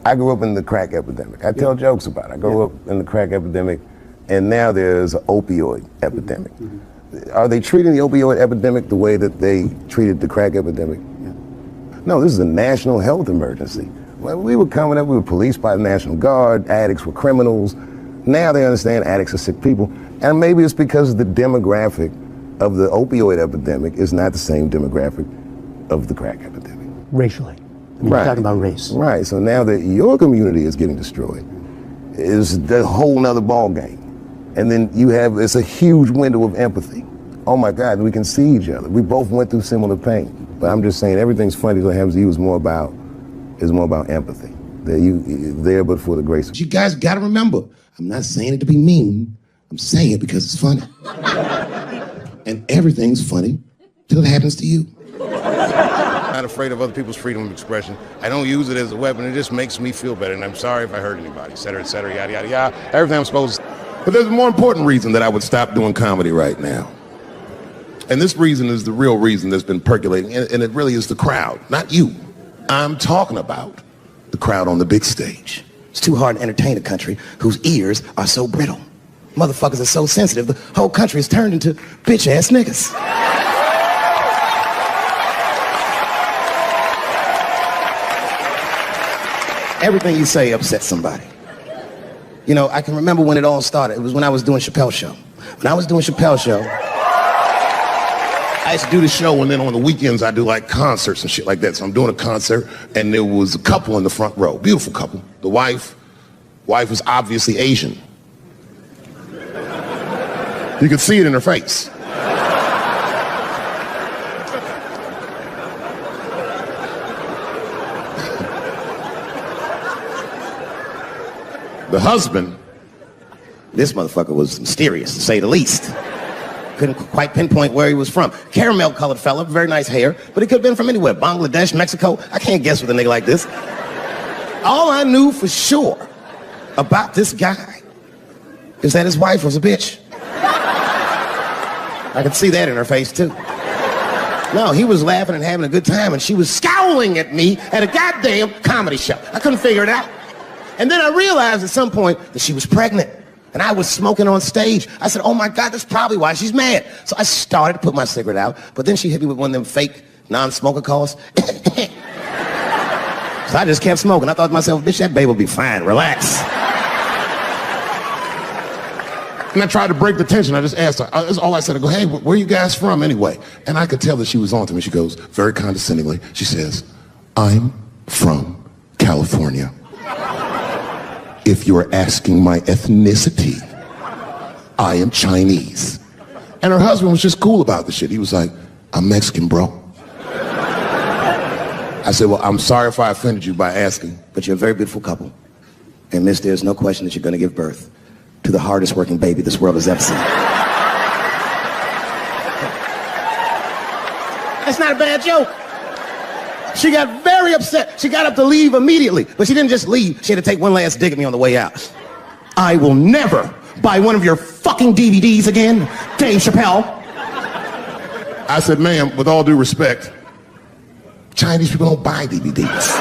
I grew up in the crack epidemic. I tell jokes about it. I grew up in the crack epidemic, and now there's an opioid epidemic. Are they treating the opioid epidemic the way that they treated the crack epidemic? No, this is a national health emergency. When we were coming up, we were policed by the National Guard, addicts were criminals. Now they understand addicts are sick people. And maybe it's because the demographic of the opioid epidemic is not the same demographic of the crack epidemic. Racially. I mean, Right. You're talking about race. Right, so now that your community is getting destroyed, it's a whole nother ball game. And then it's a huge window of empathy. Oh my God, we can see each other. We both went through similar pain. But I'm just saying, everything's funny that happens to you is more about empathy. That you're there but for the grace. You guys gotta remember, I'm not saying it to be mean. I'm saying it because it's funny. And everything's funny till it happens to you. not afraid of other people's freedom of expression. I don't use it as a weapon. It just makes me feel better. And I'm sorry if I hurt anybody, et cetera, yada, yada, yada. Everything I'm supposed to. But there's a more important reason that I would stop doing comedy right now. And this reason is the real reason that's been percolating. And it really is the crowd, not you. I'm talking about the crowd on the big stage. It's too hard to entertain a country whose ears are so brittle. Motherfuckers are so sensitive, the whole country is turned into bitch-ass niggas. Everything you say upsets somebody. You know, I can remember when it all started. It was when I was doing Chappelle Show. When I was doing Chappelle Show, I used to do the show, and then on the weekends I do like concerts and shit like that. So I'm doing a concert, and there was a couple in the front row, beautiful couple. The wife was obviously Asian. You could see it in her face. The husband, this motherfucker was mysterious, to say the least. Couldn't quite pinpoint where he was from. Caramel-colored fella, very nice hair, but he could have been from anywhere. Bangladesh, Mexico. I can't guess with a nigga like this. All I knew for sure about this guy is that his wife was a bitch. I could see that in her face, too. No, he was laughing and having a good time, and she was scowling at me at a goddamn comedy show. I couldn't figure it out. And then I realized at some point that she was pregnant, and I was smoking on stage. I said, oh my God, that's probably why she's mad. So I started to put my cigarette out, but then she hit me with one of them fake non-smoker calls. So I just kept smoking. I thought to myself, bitch, that baby will be fine, relax. and I tried to break the tension. I just asked her, that's all I said. I go, hey, where are you guys from anyway? And I could tell that she was on to me. She goes, very condescendingly, she says, I'm from California. If you're asking my ethnicity, I am Chinese. And her husband was just cool about the shit. He was like, I'm Mexican, bro. I said, well, I'm sorry if I offended you by asking. But you're a very beautiful couple. And miss, there's no question that you're going to give birth to the hardest working baby this world has ever seen. That's not a bad joke. She got very upset. She got up to leave immediately. But she didn't just leave. She had to take one last dig at me on the way out. I will never buy one of your fucking DVDs again, Dave Chappelle. I said, ma'am, with all due respect, Chinese people don't buy DVDs.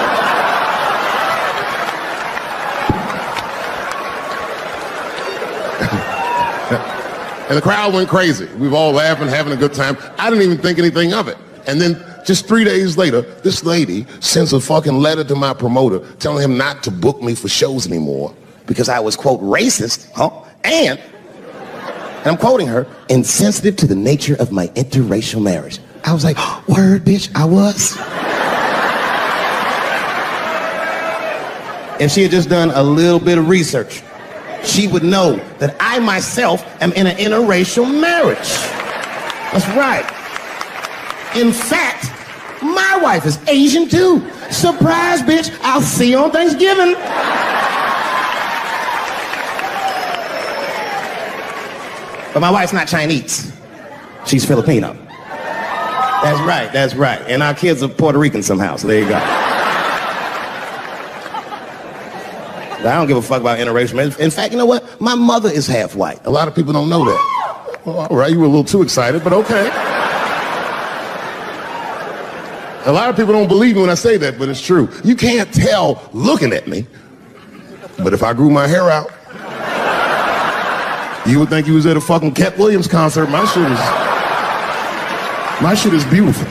And the crowd went crazy. We were all laughing, having a good time. I didn't even think anything of it. And then just 3 days later, this lady sends a fucking letter to my promoter telling him not to book me for shows anymore because I was, quote, racist, and I'm quoting her, insensitive to the nature of my interracial marriage. I was like, word, bitch, I was. If she had just done a little bit of research, she would know that I myself am in an interracial marriage. That's right. In fact, my wife is Asian too. Surprise, bitch, I'll see you on Thanksgiving. But my wife's not Chinese. She's Filipino. That's right. And our kids are Puerto Rican somehow, so there you go. I don't give a fuck about interracial marriage. In fact, you know what? My mother is half white. A lot of people don't know that. Well, all right, you were a little too excited, but okay. A lot of people don't believe me when I say that, but it's true. You can't tell looking at me, but if I grew my hair out, you would think you was at a fucking Cat Williams concert. My shit is beautiful.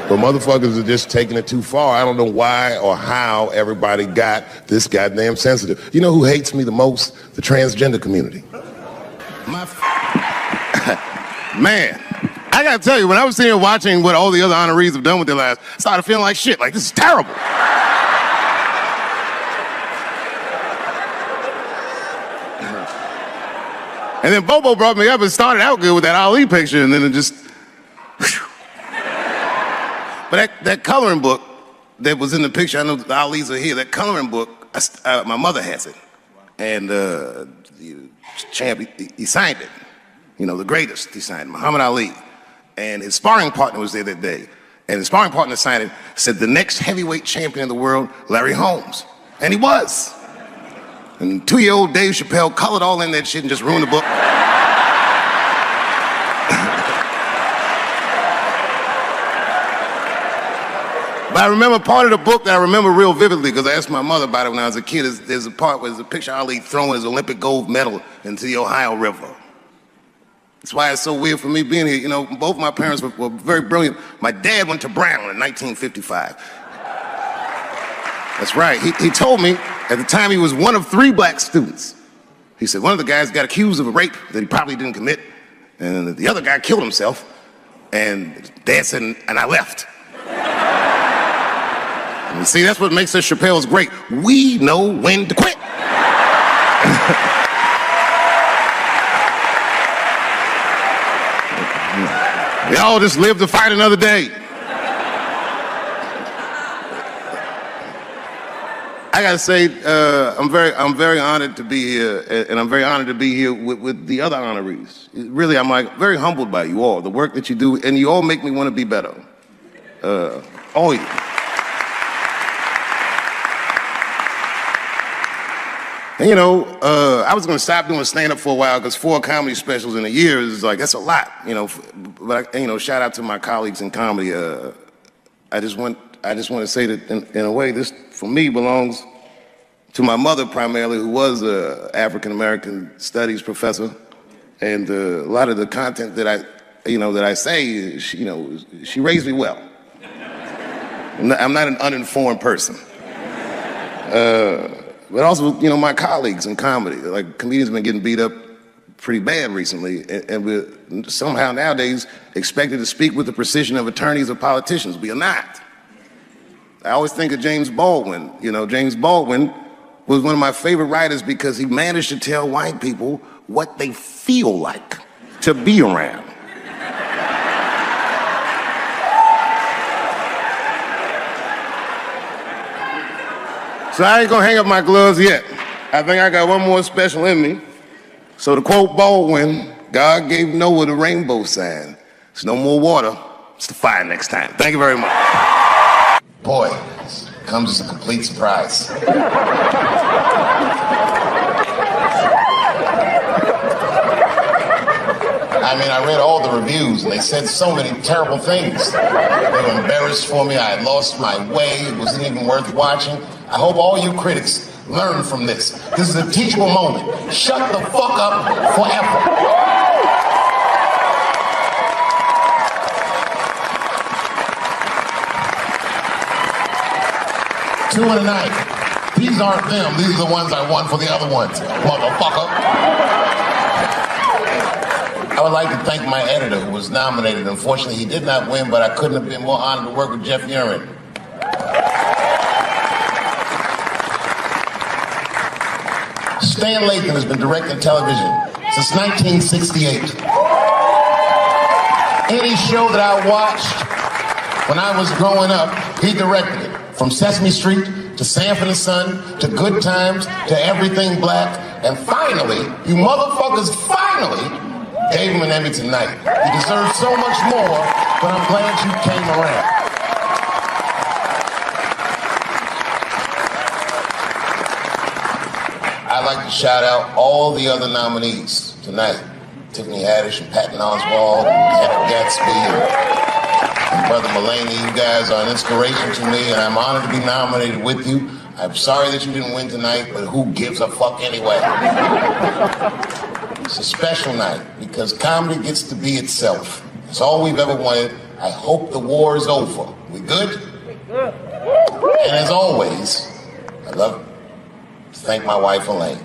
But motherfuckers are just taking it too far. I don't know why or how everybody got this goddamn sensitive. You know who hates me the most? The transgender community. Man, I gotta tell you, when I was sitting here watching what all the other honorees have done with their lives, I started feeling like shit, like this is terrible. And then Bobo brought me up and started out good with that Ali picture, and then it just... But that coloring book that was in the picture, I know the Ali's are here, that coloring book, my mother has it. And the champ, he signed it. You know, the greatest, he signed it, Muhammad Ali. and his sparring partner was there that day. And his sparring partner signed it, said the next heavyweight champion in the world, Larry Holmes. And he was. And 2-year-old Dave Chappelle colored all in that shit and just ruined the book. But I remember part of the book that I remember real vividly because I asked my mother about it when I was a kid. There's a part where there's a picture of Ali throwing his Olympic gold medal into the Ohio River. That's why it's so weird for me being here. You know, both my parents were very brilliant. My dad went to Brown in 1955. That's right. He told me at the time he was one of 3 black students. He said one of the guys got accused of a rape that he probably didn't commit, and the other guy killed himself. And Dad said, and I left. And see, that's what makes us Chappelle's great. We know when to quit. Y'all just live to fight another day. I gotta say, I'm very honored to be here, and I'm very honored to be here with the other honorees. Really, I'm like very humbled by you all, the work that you do, and you all make me want to be better. All of you. And you know, I was gonna stop doing stand-up for a while because 4 comedy specials in a year is like, that's a lot, you know. But you know, shout out to my colleagues in comedy. I just want to say that in a way, this for me belongs to my mother primarily, who was a African American studies professor, and a lot of the content that I say, she raised me well. I'm not an uninformed person. But also, you know, my colleagues in comedy, like comedians have been getting beat up pretty bad recently, and we're somehow nowadays expected to speak with the precision of attorneys or politicians. We are not. I always think of James Baldwin. You know, James Baldwin was one of my favorite writers because he managed to tell white people what they feel like to be around. So I ain't gonna hang up my gloves yet. I think I got one more special in me. So to quote Baldwin, God gave Noah the rainbow sign. It's no more water, it's the fire next time. Thank you very much. Boy, this comes as a complete surprise. I mean, I read all the reviews, and they said so many terrible things. They were embarrassed for me. I had lost my way. It wasn't even worth watching. I hope all you critics learn from this. This is a teachable moment. Shut the fuck up forever. Two in a night. These aren't them. These are the ones I won for the other ones, motherfucker. I would like to thank my editor who was nominated. Unfortunately, he did not win, but I couldn't have been more honored to work with Jeff Urin. Stan Lathan has been directing television since 1968. Any show that I watched when I was growing up, he directed it. From Sesame Street to Sanford and Son to Good Times to Everything Black. And finally, you motherfuckers finally gave him an Emmy tonight. He deserves so much more, but I'm glad you came around. I'd like to shout out all the other nominees tonight. Tiffany Haddish and Patton Oswalt and Hannah Gatsby and Brother Mulaney. You guys are an inspiration to me, and I'm honored to be nominated with you. I'm sorry that you didn't win tonight, but who gives a fuck anyway? It's a special night because comedy gets to be itself. It's all we've ever wanted. I hope the war is over. We good? And as always, I love to thank my wife, Elaine.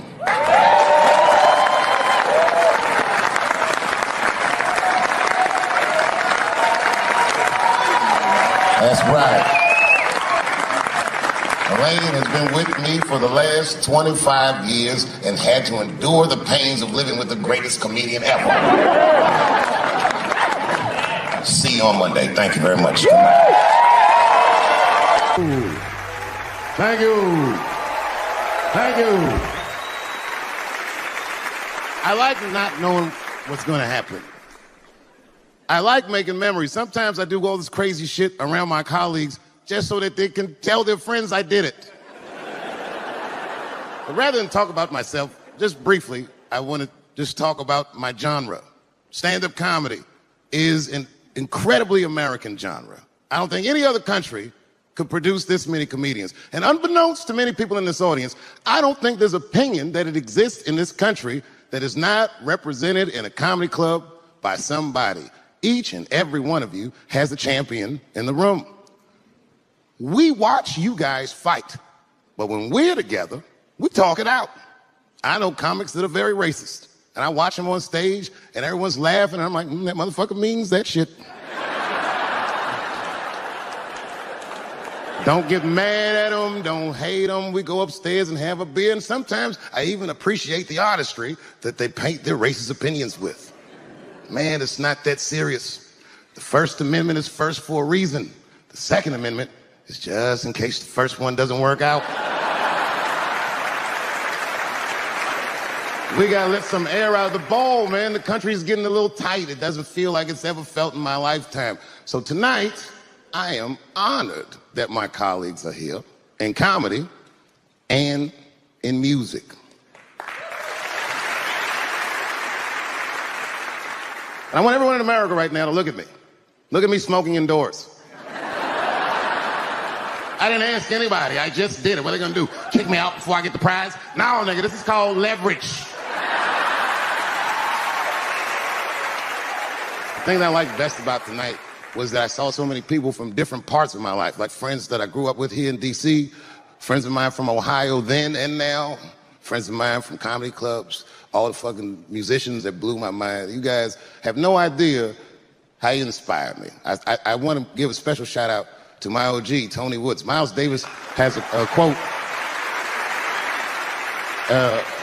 That's right. Elaine has been with me for the last 25 years and had to endure the pains of living with the greatest comedian ever. See you on Monday. Thank you very much. Thank you. Thank you. I like not knowing what's going to happen. I like making memories. Sometimes I do all this crazy shit around my colleagues just so that they can tell their friends I did it. But rather than talk about myself, just briefly, I want to just talk about my genre. Stand-up comedy is an incredibly American genre. I don't think any other country could produce this many comedians. And unbeknownst to many people in this audience, I don't think there's opinion that it exists in this country that is not represented in a comedy club by somebody. Each and every one of you has a champion in the room. We watch you guys fight, but when we're together, we talk it out. I know comics that are very racist, and I watch them on stage, and everyone's laughing, and I'm like, that motherfucker means that shit. Don't get mad at them, don't hate them. We go upstairs and have a beer, and sometimes I even appreciate the artistry that they paint their racist opinions with. Man, it's not that serious. The First Amendment is first for a reason. The Second Amendment is just in case the first one doesn't work out. We gotta let some air out of the ball, man. The country's getting a little tight. It doesn't feel like it's ever felt in my lifetime. So tonight, I am honored that my colleagues are here in comedy and in music. And I want everyone in America right now to look at me. Look at me smoking indoors. I didn't ask anybody, I just did it. What are they gonna do? Kick me out before I get the prize? No, nigga, this is called leverage. The thing that I liked best about tonight was that I saw so many people from different parts of my life, like friends that I grew up with here in DC, friends of mine from Ohio then and now, friends of mine from comedy clubs, all the fucking musicians that blew my mind. You guys have no idea how you inspired me. I want to give a special shout out to my OG, Tony Woods. Miles Davis has a quote.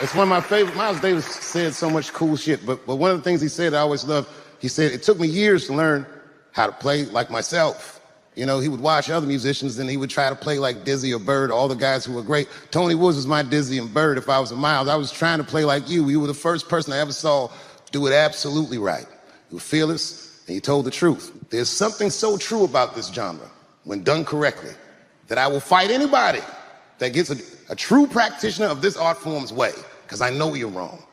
It's one of my favorite. Miles Davis said so much cool shit, but one of the things he said I always loved, he said, it took me years to learn how to play like myself. You know, he would watch other musicians and he would try to play like Dizzy or Bird, all the guys who were great. Tony Woods was my Dizzy and Bird. If I was a Miles, I was trying to play like you. You were the first person I ever saw do it absolutely right. You were fearless and you told the truth. There's something so true about this genre, when done correctly, that I will fight anybody that gets a true practitioner of this art form's way, because I know you're wrong.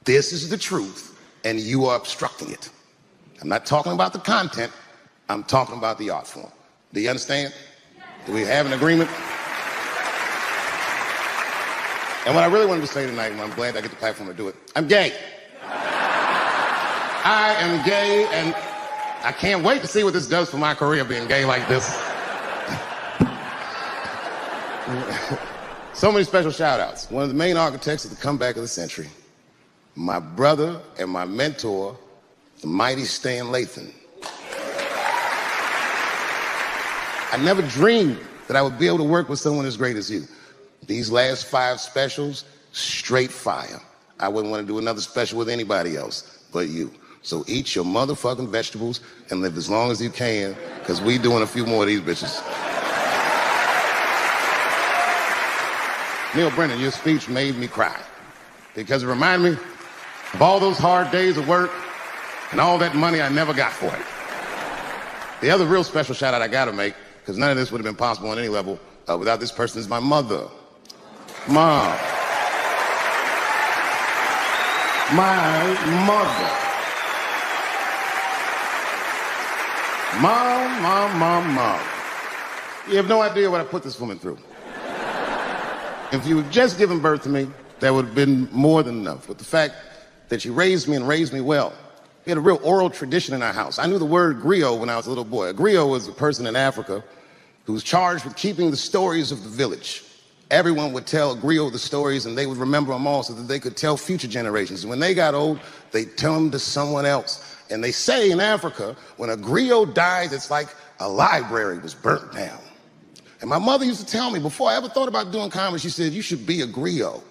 This is the truth, and you are obstructing it. I'm not talking about the content, I'm talking about the art form. Do you understand? Do we have an agreement? And what I really wanted to say tonight, and I'm glad I get the platform to do it, I'm gay. I am gay, and I can't wait to see what this does for my career, being gay like this. So many special shout outs. One of the main architects of the comeback of the century, my brother and my mentor, the mighty Stan Lathan. I never dreamed that I would be able to work with someone as great as you. These last 5 specials, straight fire. I wouldn't want to do another special with anybody else but you. So eat your motherfucking vegetables and live as long as you can, because we doing a few more of these bitches. Neil Brennan, your speech made me cry, because it reminded me of all those hard days of work and all that money I never got for it. The other real special shout out I gotta make, because none of this would have been possible on any level without this person, is my mother. Mom. My mother. Mom. You have no idea what I put this woman through. If you had just given birth to me, that would have been more than enough. But the fact that she raised me and raised me well, we had a real oral tradition in our house. I knew the word griot when I was a little boy. A griot was a person in Africa who was charged with keeping the stories of the village. Everyone would tell a griot the stories, and they would remember them all so that they could tell future generations. And when they got old, they'd tell them to someone else. And they say in Africa, when a griot dies, it's like a library was burnt down. And my mother used to tell me, before I ever thought about doing comedy, she said, you should be a griot.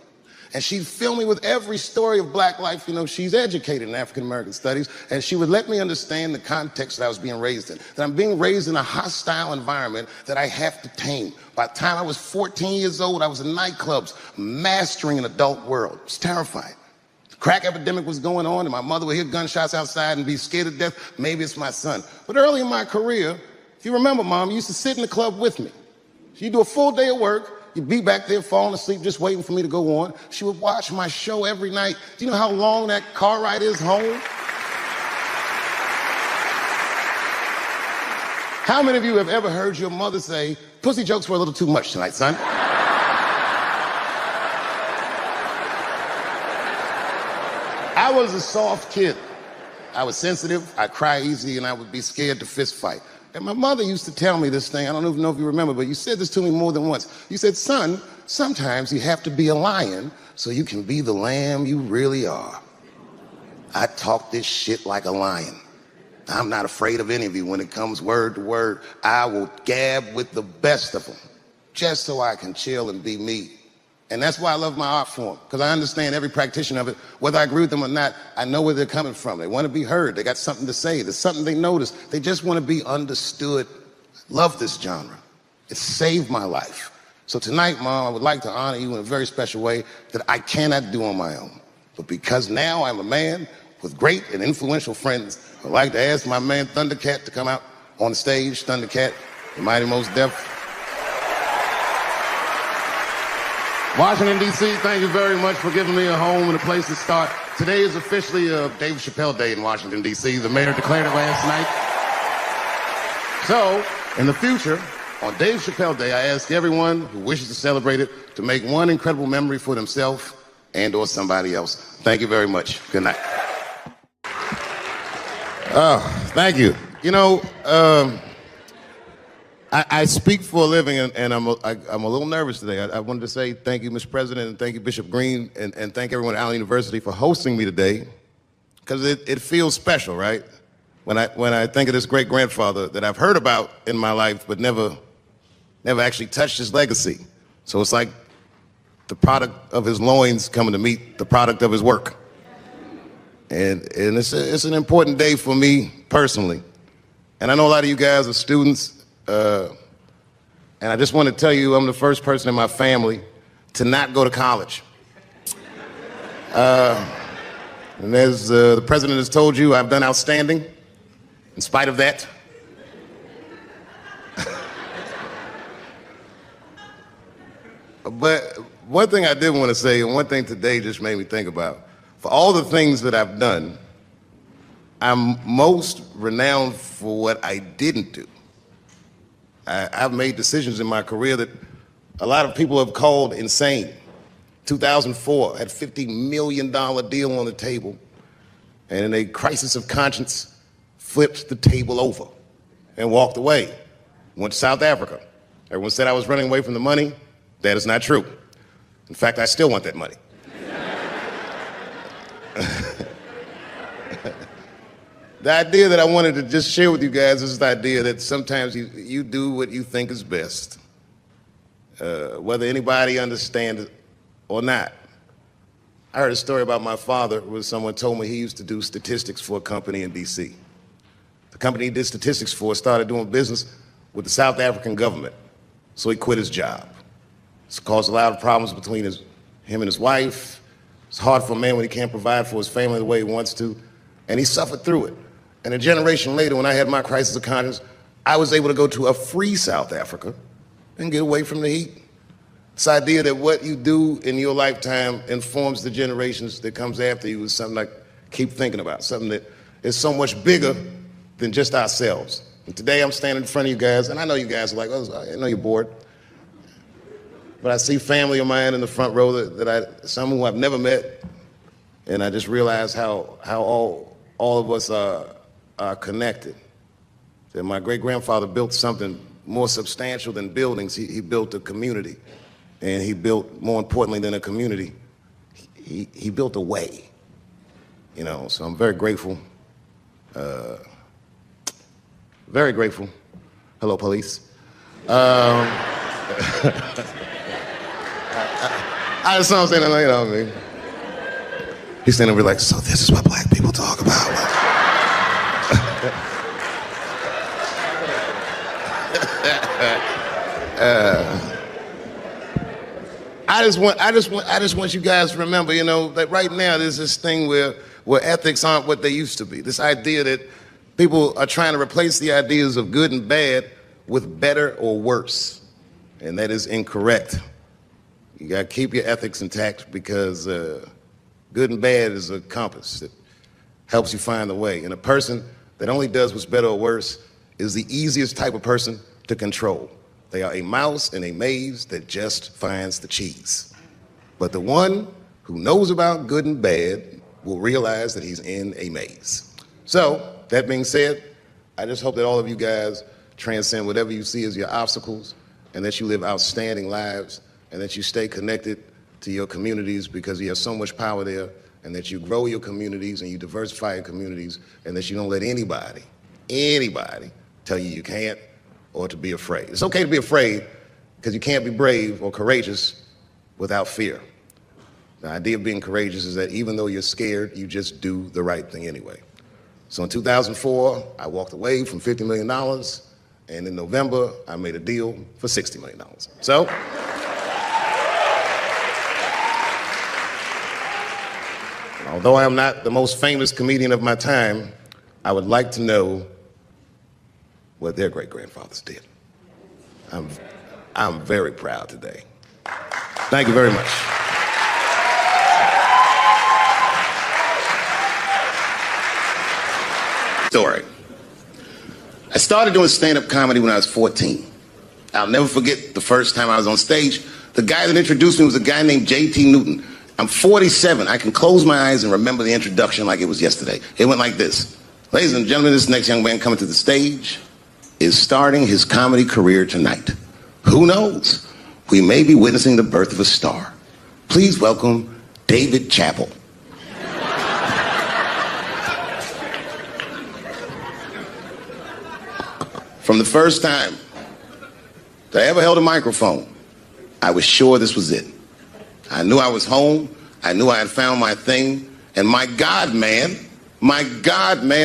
And she'd fill me with every story of black life. You know, she's educated in African-American studies, and she would let me understand the context that I was being raised in. That I'm being raised in a hostile environment that I have to tame. By the time I was 14 years old, I was in nightclubs, mastering an adult world. It was terrifying. The crack epidemic was going on, and my mother would hear gunshots outside and be scared to death. Maybe it's my son. But early in my career, if you remember, Mom, you used to sit in the club with me. She'd do a full day of work. You'd be back there falling asleep, just waiting for me to go on. She would watch my show every night. Do you know how long that car ride is home? How many of you have ever heard your mother say, pussy jokes were a little too much tonight, son? I was a soft kid. I was sensitive, I'd cry easy, and I would be scared to fist fight. And my mother used to tell me this thing, I don't even know if you remember, but you said this to me more than once. You said, son, sometimes you have to be a lion so you can be the lamb you really are. I talk this shit like a lion. I'm not afraid of any of you when it comes word to word. I will gab with the best of them just so I can chill and be me. And that's why I love my art form, because I understand every practitioner of it. Whether I agree with them or not, I know where they're coming from. They want to be heard. They got something to say. There's something they notice. They just want to be understood. Love this genre. It saved my life. So tonight, Mom, I would like to honor you in a very special way that I cannot do on my own. But because now I'm a man with great and influential friends, I'd like to ask my man Thundercat to come out on the stage. Thundercat, the Mighty Most Def. Washington, D.C., thank you very much for giving me a home and a place to start. Today is officially Dave Chappelle Day in Washington, D.C. The mayor declared it last night. So, in the future, on Dave Chappelle Day, I ask everyone who wishes to celebrate it to make one incredible memory for themselves and or somebody else. Thank you very much. Good night. Thank you. You know, I speak for a living, and I'm a little nervous today. I wanted to say thank you, Mr. President, and thank you, Bishop Green, and thank everyone at Allen University for hosting me today, because it feels special, right? When I think of this great grandfather that I've heard about in my life, but never actually touched his legacy. So it's like the product of his loins coming to meet the product of his work. And it's an important day for me personally. And I know a lot of you guys are students, and I just want to tell you I'm the first person in my family to not go to college. And as the president has told you, I've done outstanding in spite of that. But one thing I did want to say, and one thing today just made me think about, for all the things that I've done, I'm most renowned for what I didn't do. I've made decisions in my career that a lot of people have called insane. 2004, I had a $50 million deal on the table, and in a crisis of conscience, flipped the table over and walked away. Went to South Africa. Everyone said I was running away from the money. That is not true. In fact, I still want that money. The idea that I wanted to just share with you guys is the idea that sometimes you do what you think is best, whether anybody understands it or not. I heard a story about my father where someone told me he used to do statistics for a company in D.C. The company he did statistics for started doing business with the South African government, so he quit his job. It's caused a lot of problems between him and his wife. It's hard for a man when he can't provide for his family the way he wants to, and he suffered through it. And a generation later, when I had my crisis of conscience, I was able to go to a free South Africa and get away from the heat. This idea that what you do in your lifetime informs the generations that comes after you is something I keep thinking about, something that is so much bigger than just ourselves. And today I'm standing in front of you guys, and I know you guys are like, oh, I know you're bored. But I see family of mine in the front row some who I've never met, and I just realize how all of us are connected. That my great-grandfather built something more substantial than buildings. He built a community. And he built, more importantly than a community, he built a way. You know, so I'm very grateful. Very grateful. Hello, police. I just saw him saying, you know what I mean? He's standing over like, so this is what black people talk about. I just want you guys to remember, you know, that right now there's this thing where ethics aren't what they used to be. This idea that people are trying to replace the ideas of good and bad with better or worse. And that is incorrect. You gotta keep your ethics intact because good and bad is a compass that helps you find the way. And a person that only does what's better or worse is the easiest type of person to control. They are a mouse in a maze that just finds the cheese. But the one who knows about good and bad will realize that he's in a maze. So, that being said, I just hope that all of you guys transcend whatever you see as your obstacles and that you live outstanding lives and that you stay connected to your communities because you have so much power there, and that you grow your communities and you diversify your communities, and that you don't let anybody tell you you can't or to be afraid. It's okay to be afraid because you can't be brave or courageous without fear. The idea of being courageous is that even though you're scared, you just do the right thing anyway. So in 2004, I walked away from $50 million, and in November, I made a deal for $60 million. So, although I am not the most famous comedian of my time, I would like to know what their great-grandfathers did. I'm very proud today. Thank you very much. Story. I started doing stand-up comedy when I was 14. I'll never forget the first time I was on stage. The guy that introduced me was a guy named J.T. Newton. I'm 47. I can close my eyes and remember the introduction like it was yesterday. It went like this. Ladies and gentlemen, this next young man coming to the stage is starting his comedy career tonight. Who knows? We may be witnessing the birth of a star. Please welcome Dave Chappelle. From the first time that I ever held a microphone, I was sure this was it. I knew I was home. I knew I had found my thing. And my God, man,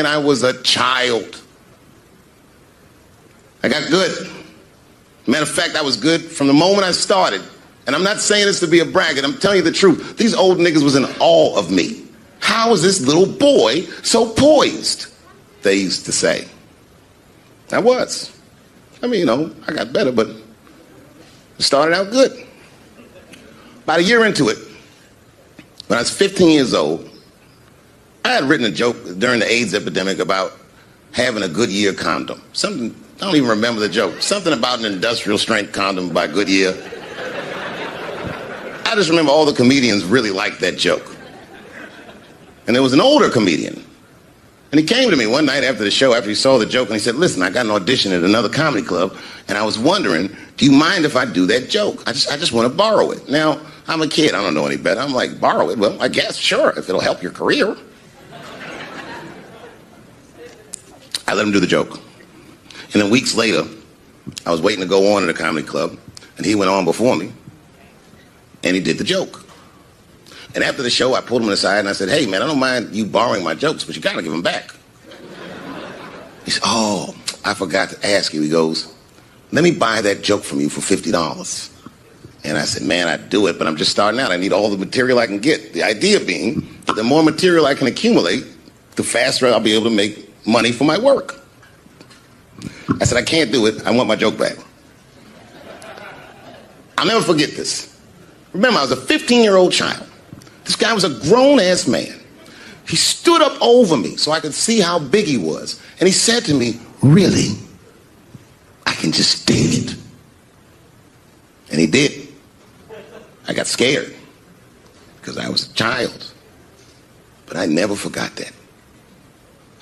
I was a child. I got good. Matter of fact, I was good from the moment I started. And I'm not saying this to be a braggart. I'm telling you the truth. These old niggas was in awe of me. How is this little boy so poised? They used to say. I was. I mean, you know, I got better, but it started out good. About a year into it, when I was 15 years old, I had written a joke during the AIDS epidemic about having a Goodyear condom. Something, I don't even remember the joke. Something about an industrial strength condom by Goodyear. I just remember all the comedians really liked that joke. And there was an older comedian. And he came to me one night after the show, after he saw the joke, and he said, listen, I got an audition at another comedy club, and I was wondering, do you mind if I do that joke? I just want to borrow it. Now, I'm a kid, I don't know any better. I'm like, borrow it? Well, I guess, sure, if it'll help your career. I let him do the joke. And then weeks later, I was waiting to go on at a comedy club, and he went on before me, and he did the joke. And after the show, I pulled him aside and I said, hey, man, I don't mind you borrowing my jokes, but you got to give them back. He said, oh, I forgot to ask you. He goes, let me buy that joke from you for $50. And I said, man, I'd do it, but I'm just starting out. I need all the material I can get. The idea being that the more material I can accumulate, the faster I'll be able to make money for my work. I said, I can't do it. I want my joke back. I'll never forget this. Remember, I was a 15-year-old child. This guy was a grown-ass man. He stood up over me so I could see how big he was. And he said to me, really? I can just take it. And he did. I got scared because I was a child. But I never forgot that.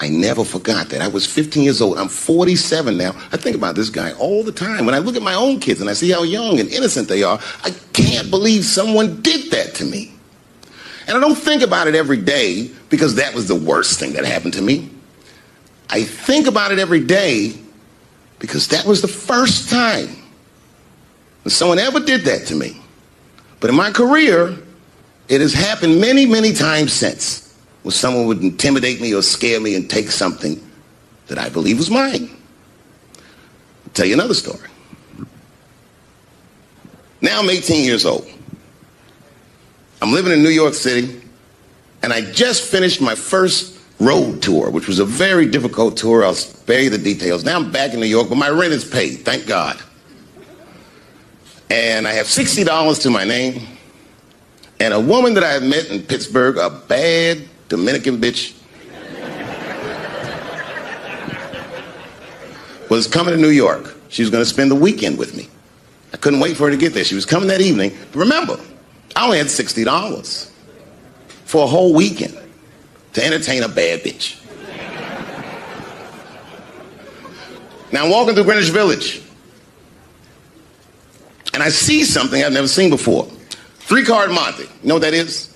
I never forgot that. I was 15 years old. I'm 47 now. I think about this guy all the time. When I look at my own kids and I see how young and innocent they are, I can't believe someone did that to me. And I don't think about it every day because that was the worst thing that happened to me. I think about it every day because that was the first time that someone ever did that to me. But in my career, it has happened many, many times since, where someone would intimidate me or scare me and take something that I believe was mine. I'll tell you another story. Now I'm 18 years old. I'm living in New York City, and I just finished my first road tour, which was a very difficult tour. I'll spare you the details. Now I'm back in New York, but my rent is paid, thank God. And I have $60 to my name, and a woman that I had met in Pittsburgh, a bad Dominican bitch, was coming to New York. She was going to spend the weekend with me. I couldn't wait for her to get there. She was coming that evening. But remember, I only had $60 for a whole weekend to entertain a bad bitch. Now I'm walking through Greenwich Village, and I see something I've never seen before. 3-card Monte. You know what that is?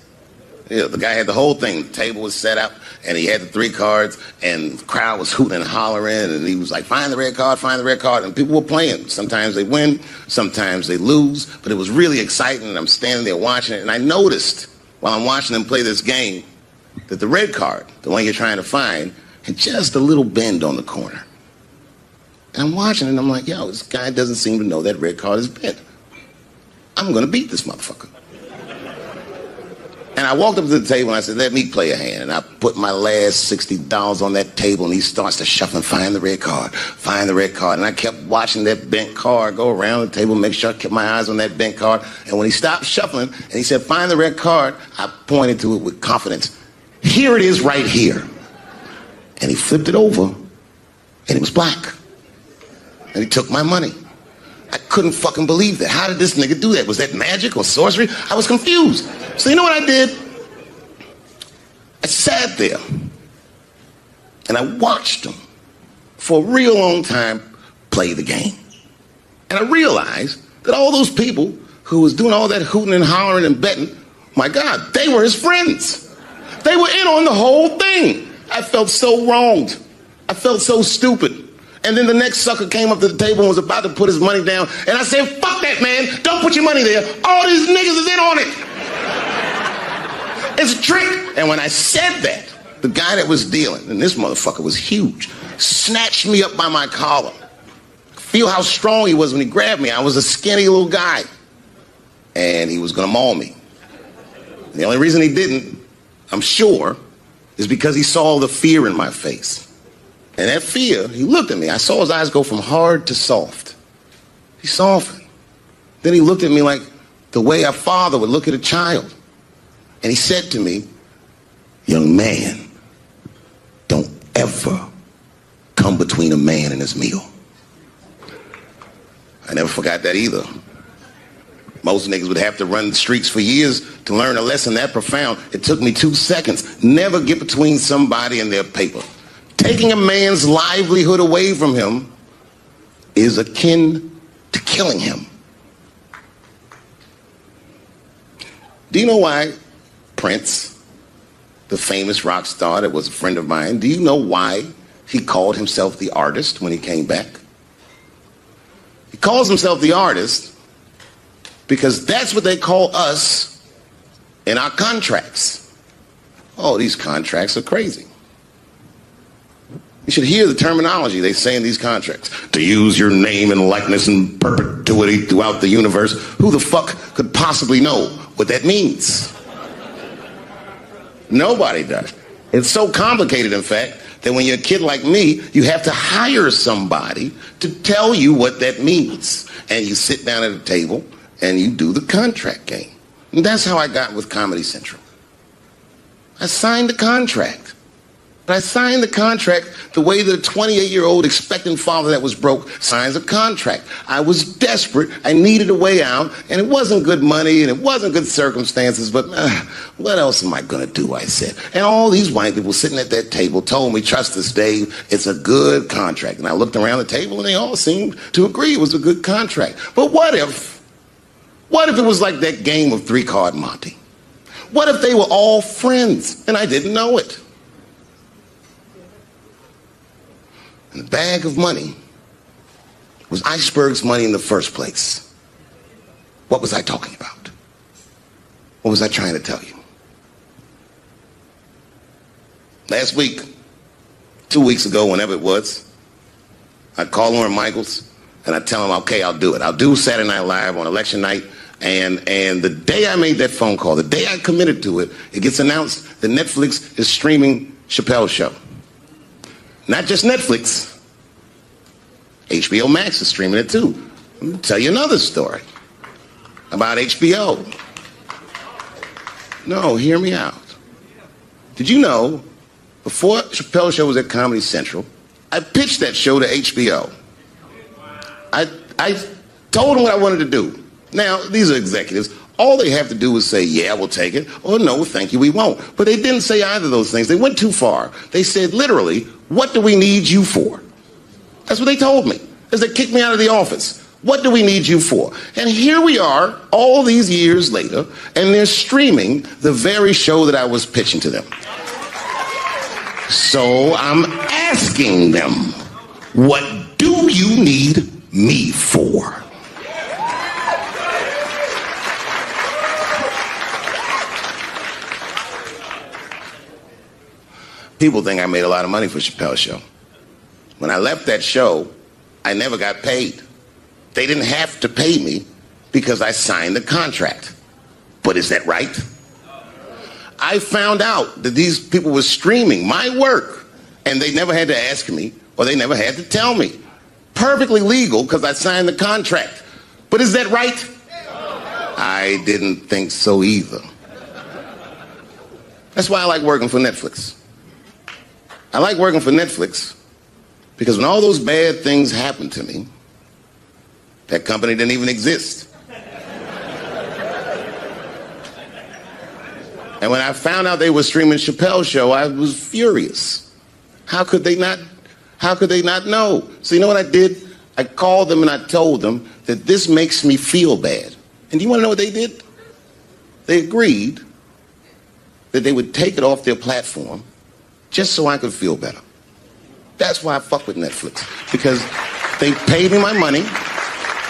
Yeah, the guy had the whole thing. The table was set up, and he had the 3 cards, and the crowd was hooting and hollering, and he was like, find the red card, find the red card, and people were playing. Sometimes they win, sometimes they lose, but it was really exciting, and I'm standing there watching it, and I noticed while I'm watching them play this game that the red card, the one you're trying to find, had just a little bend on the corner. And I'm watching it, and I'm like, yo, this guy doesn't seem to know that red card is bent. I'm going to beat this motherfucker. And I walked up to the table and I said, let me play a hand. And I put my last $60 on that table, and he starts to shuffle and find the red card, find the red card. And I kept watching that bent card go around the table, make sure I kept my eyes on that bent card. And when he stopped shuffling and he said, find the red card, I pointed to it with confidence. Here it is right here. And he flipped it over, and it was black. And he took my money. I couldn't fucking believe that. How did this nigga do that? Was that magic or sorcery? I was confused. So you know what I did? I sat there and I watched him for a real long time play the game. And I realized that all those people who was doing all that hooting and hollering and betting, my God, they were his friends. They were in on the whole thing. I felt so wronged. I felt so stupid. And then the next sucker came up to the table and was about to put his money down. And I said, fuck that, man. Don't put your money there. All these niggas is in on it. It's a trick. And when I said that, the guy that was dealing, and this motherfucker was huge, snatched me up by my collar. Feel how strong he was when he grabbed me. I was a skinny little guy. And he was going to maul me. And the only reason he didn't, I'm sure, is because he saw the fear in my face. And that fear, he looked at me. I saw his eyes go from hard to soft. He softened. Then he looked at me like the way a father would look at a child. And he said to me, young man, don't ever come between a man and his meal. I never forgot that either. Most niggas would have to run the streets for years to learn a lesson that profound. It took me 2 seconds. Never get between somebody and their paper. Taking a man's livelihood away from him is akin to killing him. Do you know why Prince, the famous rock star that was a friend of mine, do you know why he called himself the artist when he came back? He calls himself the artist because that's what they call us in our contracts. Oh, these contracts are crazy. You should hear the terminology they say in these contracts. To use your name and likeness in perpetuity throughout the universe. Who the fuck could possibly know what that means? Nobody does. It's so complicated, in fact, that when you're a kid like me, you have to hire somebody to tell you what that means. And you sit down at a table and you do the contract game. And that's how I got with Comedy Central. I signed the contract. But I signed the contract the way that a 28-year-old expectant father that was broke signs a contract. I was desperate. I needed a way out, and it wasn't good money, and it wasn't good circumstances, but what else am I going to do, I said. And all these white people sitting at that table told me, trust us, Dave, it's a good contract. And I looked around the table, and they all seemed to agree it was a good contract. But what if it was like that game of 3-card Monte? What if they were all friends, and I didn't know it? And the bag of money was Iceberg's money in the first place. What was I talking about? What was I trying to tell you? Last week, 2 weeks ago, whenever it was, I'd call Lauren Michaels and I'd tell him, okay, I'll do it. I'll do Saturday Night Live on election night, And the day I made that phone call, the day I committed to it, it gets announced that Netflix is streaming Chappelle's show. Not just Netflix. HBO Max is streaming it too. Let me tell you another story about HBO. No, hear me out. Did you know, before Chappelle's show was at Comedy Central, I pitched that show to HBO. I told them what I wanted to do. Now, these are executives. All they have to do is say, yeah, we'll take it, or no, thank you, we won't. But they didn't say either of those things. They went too far. They said, literally, what do we need you for? That's what they told me, as they kicked me out of the office. What do we need you for? And here we are, all these years later, and they're streaming the very show that I was pitching to them. So I'm asking them, what do you need me for? People think I made a lot of money for Chappelle's show. When I left that show, I never got paid. They didn't have to pay me because I signed the contract. But is that right? I found out that these people were streaming my work, and they never had to ask me, or they never had to tell me. Perfectly legal because I signed the contract. But is that right? I didn't think so either. That's why I like working for Netflix. I like working for Netflix because when all those bad things happened to me, that company didn't even exist. And when I found out they were streaming Chappelle's show, I was furious. How could they not know? So you know what I did? I called them and I told them that this makes me feel bad. And do you want to know what they did? They agreed that they would take it off their platform just so I could feel better. That's why I fuck with Netflix. Because they paid me my money,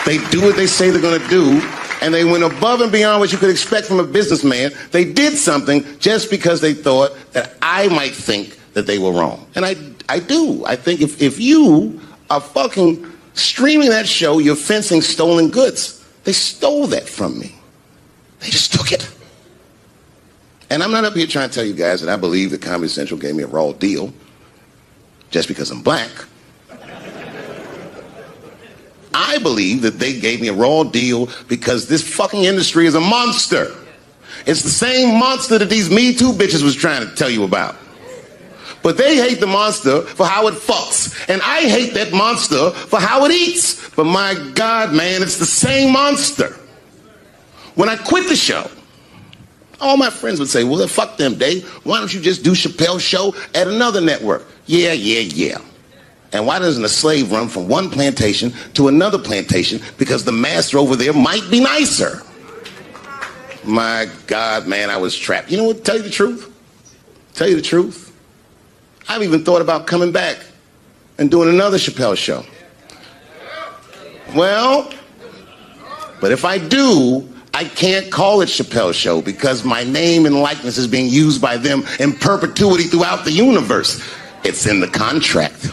they do what they say they're gonna do, and they went above and beyond what you could expect from a businessman. They did something just because they thought that I might think that they were wrong. And I do. I think if you are fucking streaming that show, you're fencing stolen goods. They stole that from me. They just took it. And I'm not up here trying to tell you guys that I believe that Comedy Central gave me a raw deal just because I'm black. I believe that they gave me a raw deal because this fucking industry is a monster. It's the same monster that these Me Too bitches was trying to tell you about. But they hate the monster for how it fucks. And I hate that monster for how it eats. But my God, man, it's the same monster. When I quit the show, all my friends would say, well, fuck them, Dave. Why don't you just do Chappelle's show at another network? Yeah. And why doesn't a slave run from one plantation to another plantation because the master over there might be nicer? My God, man, I was trapped. You know what? Tell you the truth. I've even thought about coming back and doing another Chappelle show. Well, but if I do, I can't call it Chappelle's show because my name and likeness is being used by them in perpetuity throughout the universe. It's in the contract.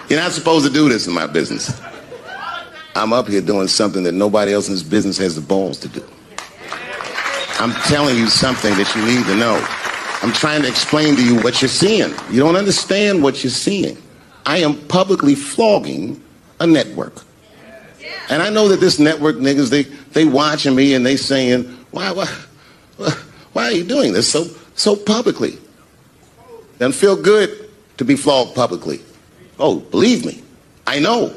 You're not supposed to do this in my business. I'm up here doing something that nobody else in this business has the balls to do. I'm telling you something that you need to know. I'm trying to explain to you what you're seeing. You don't understand what you're seeing. I am publicly flogging a network. And I know that this network niggas, they watching me and they saying, why are you doing this so publicly? Doesn't feel good to be flogged publicly. Oh, believe me, I know.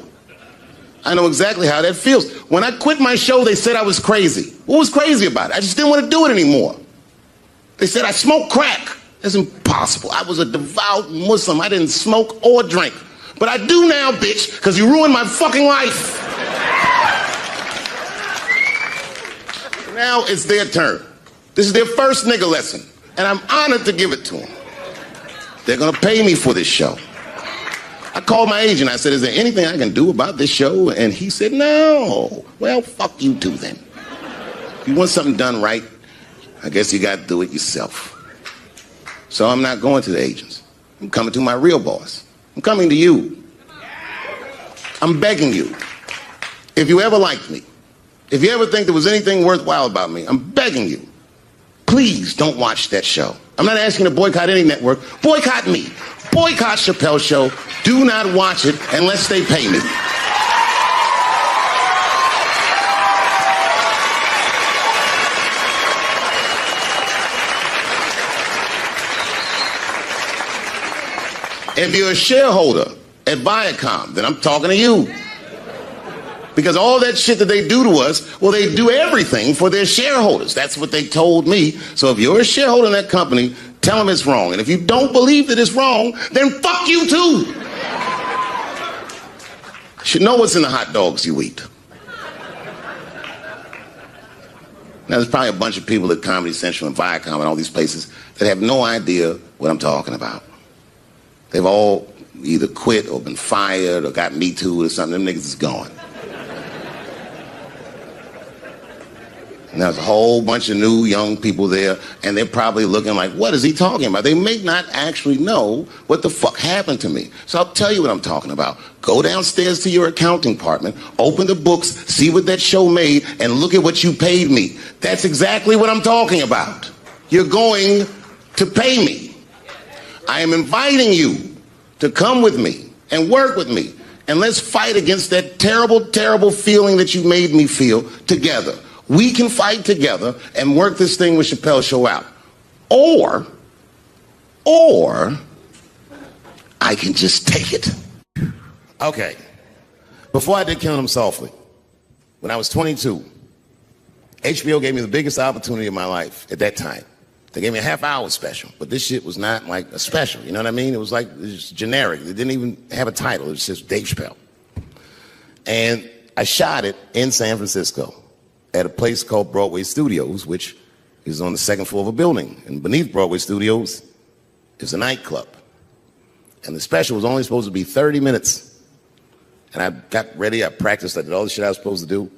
I know exactly how that feels. When I quit my show, they said I was crazy. What was crazy about it? I just didn't want to do it anymore. They said I smoked crack. That's impossible. I was a devout Muslim. I didn't smoke or drink. But I do now, bitch, because you ruined my fucking life. Now it's their turn. This is their first nigga lesson, and I'm honored to give it to them. They're going to pay me for this show. I called my agent. I said, is there anything I can do about this show? And he said, no. Well, fuck you too then. If you want something done right, I guess you got to do it yourself. So I'm not going to the agents. I'm coming to my real boss. I'm coming to you. I'm begging you. If you ever liked me, if you ever think there was anything worthwhile about me, I'm begging you. Please don't watch that show. I'm not asking you to boycott any network. Boycott me. Boycott Chappelle's show. Do not watch it unless they pay me. If you're a shareholder at Viacom, then I'm talking to you. Because all that shit that they do to us, well, they do everything for their shareholders. That's what they told me. So if you're a shareholder in that company, tell them it's wrong. And if you don't believe that it's wrong, then fuck you too. You should know what's in the hot dogs you eat. Now, there's probably a bunch of people at Comedy Central and Viacom and all these places that have no idea what I'm talking about. They've all either quit or been fired or got Me Too or something. Them niggas is gone. And there's a whole bunch of new young people there, and they're probably looking like, what is he talking about? They may not actually know what the fuck happened to me. So I'll tell you what I'm talking about. Go downstairs to your accounting department, open the books, see what that show made, and look at what you paid me. That's exactly what I'm talking about. You're going to pay me. I am inviting you to come with me and work with me, and let's fight against that terrible, terrible feeling that you made me feel together. We can fight together and work this thing with Chappelle's show out. Or I can just take it. Okay. Before I did Killing Them Softly, when I was 22, HBO gave me the biggest opportunity of my life at that time. They gave me a half-hour special, but this shit was not like a special, you know what I mean? It was like, it was generic. It didn't even have a title. It was just Dave Chappelle. And I shot it in San Francisco at a place called Broadway Studios, which is on the second floor of a building. And beneath Broadway Studios is a nightclub. And the special was only supposed to be 30 minutes. And I got ready, I practiced, I did all the shit I was supposed to do.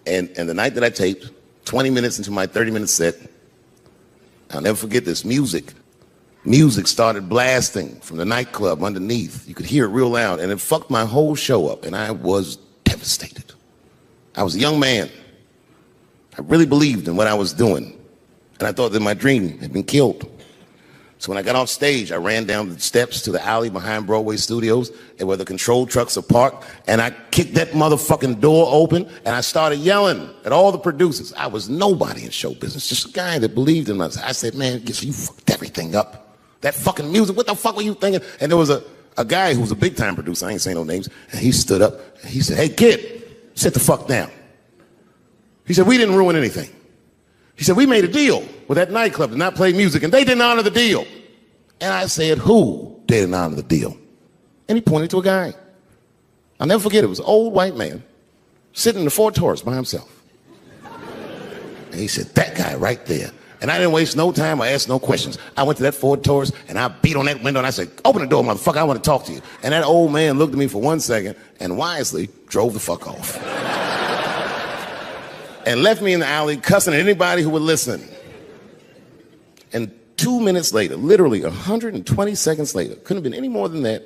And the night that I taped, 20 minutes into my 30-minute set, I'll never forget this, music started blasting from the nightclub underneath. You could hear it real loud, and it fucked my whole show up, and I was devastated. I was a young man. I really believed in what I was doing, and I thought that my dream had been killed. So when I got off stage, I ran down the steps to the alley behind Broadway Studios and where the control trucks are parked, and I kicked that motherfucking door open, and I started yelling at all the producers. I was nobody in show business, just a guy that believed in myself. I said, man, you fucked everything up. That fucking music, what the fuck were you thinking? And there was a guy who was a big-time producer, I ain't saying no names, and he stood up, and he said, hey, kid, sit the fuck down. He said, we didn't ruin anything. He said, we made a deal with that nightclub to not play music, and they didn't honor the deal. And I said, who didn't honor the deal? And he pointed to a guy. I'll never forget, it was an old white man sitting in the Ford Taurus by himself. And he said, that guy right there. And I didn't waste no time or ask no questions. I went to that Ford Taurus, and I beat on that window, and I said, open the door, motherfucker, I want to talk to you. And that old man looked at me for 1 second and wisely drove the fuck off. And left me in the alley cussing at anybody who would listen. And 2 minutes later, literally 120 seconds later, couldn't have been any more than that,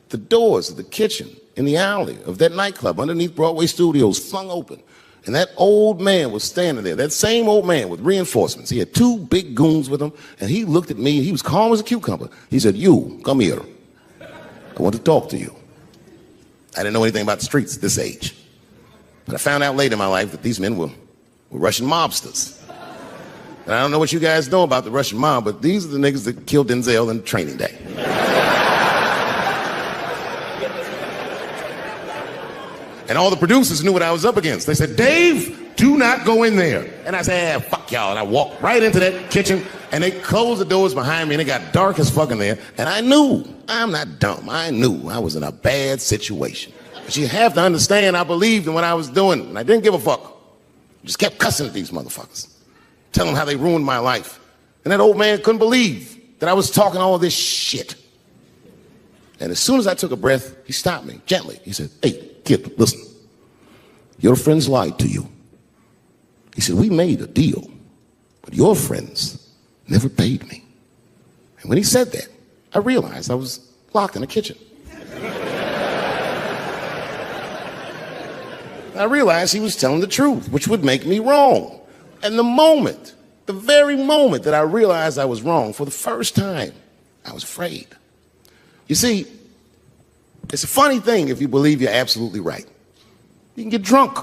the doors of the kitchen in the alley of that nightclub underneath Broadway Studios flung open. And that old man was standing there, that same old man with reinforcements. He had 2 big goons with him, and he looked at me, and he was calm as a cucumber. He said, you, come here. I want to talk to you. I didn't know anything about the streets at this age. But I found out later in my life that these men were Russian mobsters. And I don't know what you guys know about the Russian mob, but these are the niggas that killed Denzel in Training Day. And all the producers knew what I was up against. They said, Dave, do not go in there. And I said, fuck y'all. And I walked right into that kitchen, and they closed the doors behind me, and it got dark as fuck in there. And I knew, I'm not dumb, I knew I was in a bad situation. But you have to understand, I believed in what I was doing, and I didn't give a fuck. Just kept cussing at these motherfuckers, telling them how they ruined my life. And that old man couldn't believe that I was talking all this shit. And as soon as I took a breath, he stopped me gently. He said, hey, kid, listen. Your friends lied to you. He said, we made a deal. but your friends never paid me. And when he said that, I realized I was locked in the kitchen. I realized he was telling the truth, which would make me wrong. And the very moment that I realized I was wrong, for the first time, I was afraid. You see, it's a funny thing if you believe you're absolutely right. You can get drunk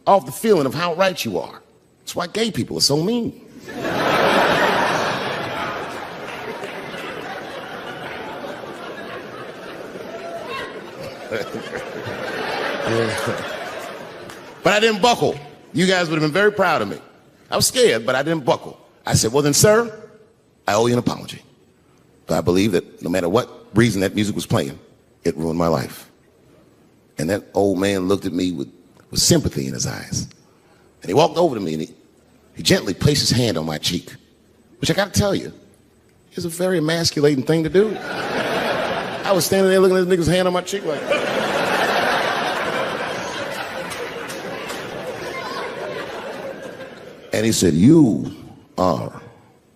off the feeling of how right you are. That's why gay people are so mean. But I didn't buckle. You guys would have been very proud of me. I was scared, but I didn't buckle. I said, well then, sir, I owe you an apology. But I believe that no matter what reason that music was playing, it ruined my life. And that old man looked at me with sympathy in his eyes. And he walked over to me and he gently placed his hand on my cheek, which I gotta tell you, is a very emasculating thing to do. I was standing there looking at this nigga's hand on my cheek like, and he said, you are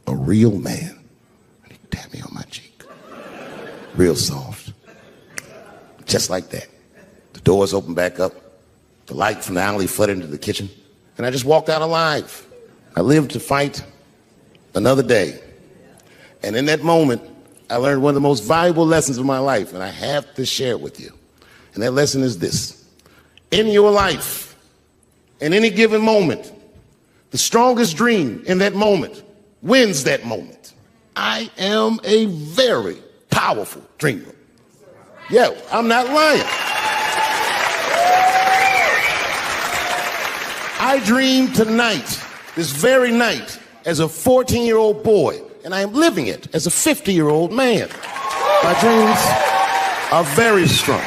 a real man. And he tapped me on my cheek. Real soft. Just like that. The doors opened back up. The light from the alley flooded into the kitchen. And I just walked out alive. I lived to fight another day. And in that moment, I learned one of the most valuable lessons of my life, and I have to share it with you. And that lesson is this. In your life, in any given moment, the strongest dream in that moment wins that moment. I am a very powerful dreamer. Yeah, I'm not lying. I dreamed tonight, this very night, as a 14-year-old boy, and I am living it as a 50-year-old man. My dreams are very strong.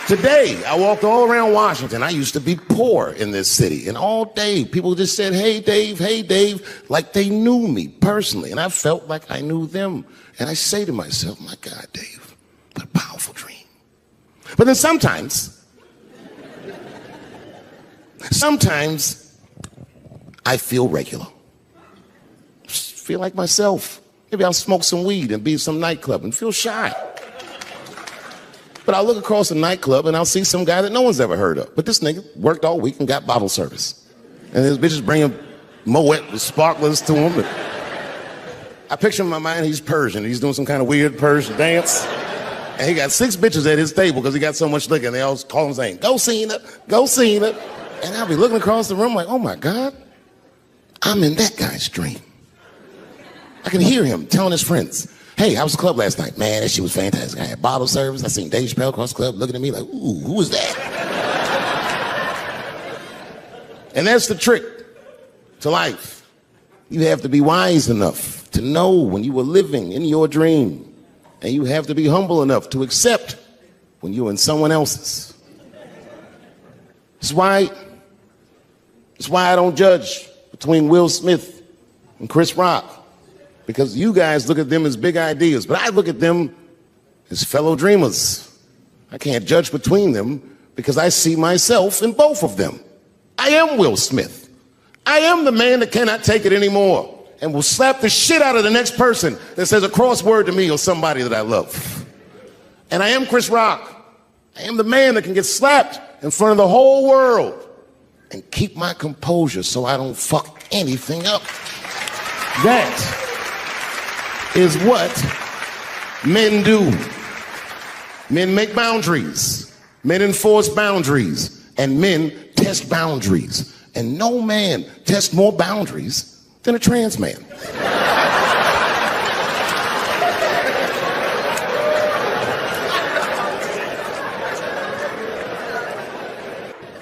Today, I walked all around Washington. I used to be poor in this city, and all day people just said, hey, Dave, like they knew me personally, and I felt like I knew them. And I say to myself, my God, Dave, what a powerful dream. But then sometimes I feel regular. Just feel like myself. Maybe I'll smoke some weed and be in some nightclub and feel shy. But I'll look across the nightclub and I'll see some guy that no one's ever heard of. But this nigga worked all week and got bottle service. And his bitches bringing Moet with sparklers to him. I picture in my mind he's Persian. He's doing some kind of weird Persian dance. And he got 6 bitches at his table because he got so much liquor. And they all call him saying, go Cena, go Cena. And I'll be looking across the room like, oh my God, I'm in that guy's dream. I can hear him telling his friends, hey, how was the club last night? Man, that shit was fantastic. I had bottle service. I seen Dave Chappelle across the club looking at me like, ooh, who was that? And that's the trick to life. You have to be wise enough to know when you were living in your dream. And you have to be humble enough to accept when you're in someone else's. That's why I don't judge between Will Smith and Chris Rock. Because you guys look at them as big ideas, but I look at them as fellow dreamers. I can't judge between them because I see myself in both of them. I am Will Smith. I am the man that cannot take it anymore and will slap the shit out of the next person that says a crossword to me or somebody that I love. And I am Chris Rock. I am the man that can get slapped in front of the whole world and keep my composure so I don't fuck anything up. That is what men do. Men make boundaries. Men enforce boundaries. And men test boundaries. And no man tests more boundaries than a trans man.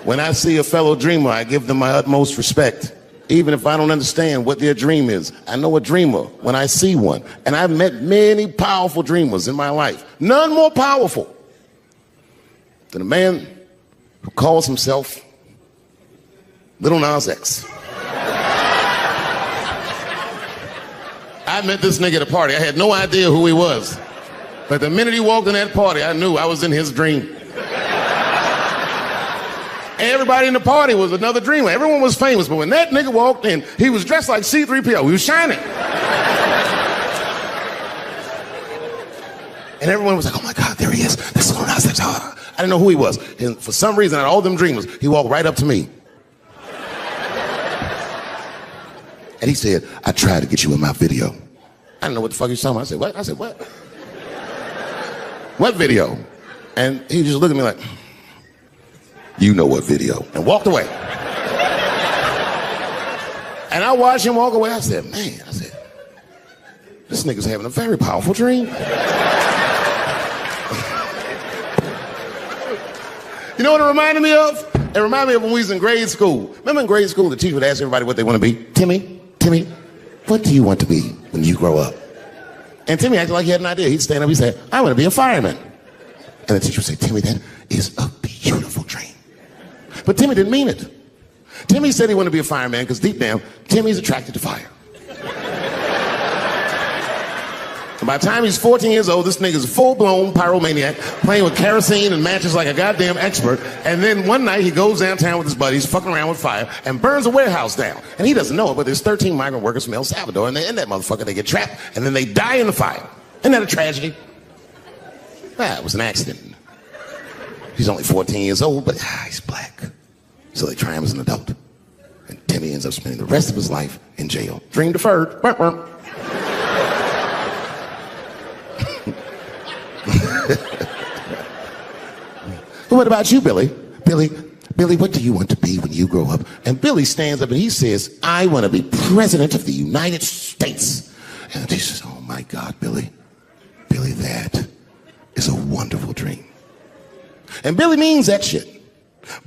When I see a fellow dreamer, I give them my utmost respect. Even if I don't understand what their dream is. I know a dreamer when I see one. And I've met many powerful dreamers in my life. None more powerful than a man who calls himself Little Nas X. I met this nigga at a party. I had no idea who he was. But the minute he walked in that party, I knew I was in his dream. Everybody in the party was another dreamer. Everyone was famous, but when that nigga walked in, he was dressed like C-3PO. He was shining. And everyone was like, oh my God, there he is. That's so nice. I didn't know who he was. And for some reason, out of all them dreamers, he walked right up to me. And he said, I tried to get you in my video. I didn't know what the fuck he was talking about. I said, what? I said, what? What video? And he just looked at me like, you know what video, and walked away. And I watched him walk away. I said, man, this nigga's having a very powerful dream. You know what it reminded me of? It reminded me of when we was in grade school. Remember in grade school, the teacher would ask everybody what they want to be? Timmy, what do you want to be when you grow up? And Timmy acted like he had an idea. He'd stand up, he'd say, I want to be a fireman. And the teacher would say, Timmy, that is a beautiful dream. But Timmy didn't mean it. Timmy said he wanted to be a fireman because deep down, Timmy's attracted to fire. And by the time he's 14 years old, this nigga's a full-blown pyromaniac playing with kerosene and matches like a goddamn expert. And then one night he goes downtown with his buddies, fucking around with fire, and burns a warehouse down. And he doesn't know it, but there's 13 migrant workers from El Salvador, and they're in that motherfucker. They get trapped, and then they die in the fire. Isn't that a tragedy? It was an accident. He's only 14 years old, but he's black. So they try him as an adult. And Timmy ends up spending the rest of his life in jail. Dream deferred. But what about you, Billy? Billy, what do you want to be when you grow up? And Billy stands up and he says, I want to be president of the United States. And the teacher says, oh my God, Billy, that is a wonderful dream. And Billy means that shit.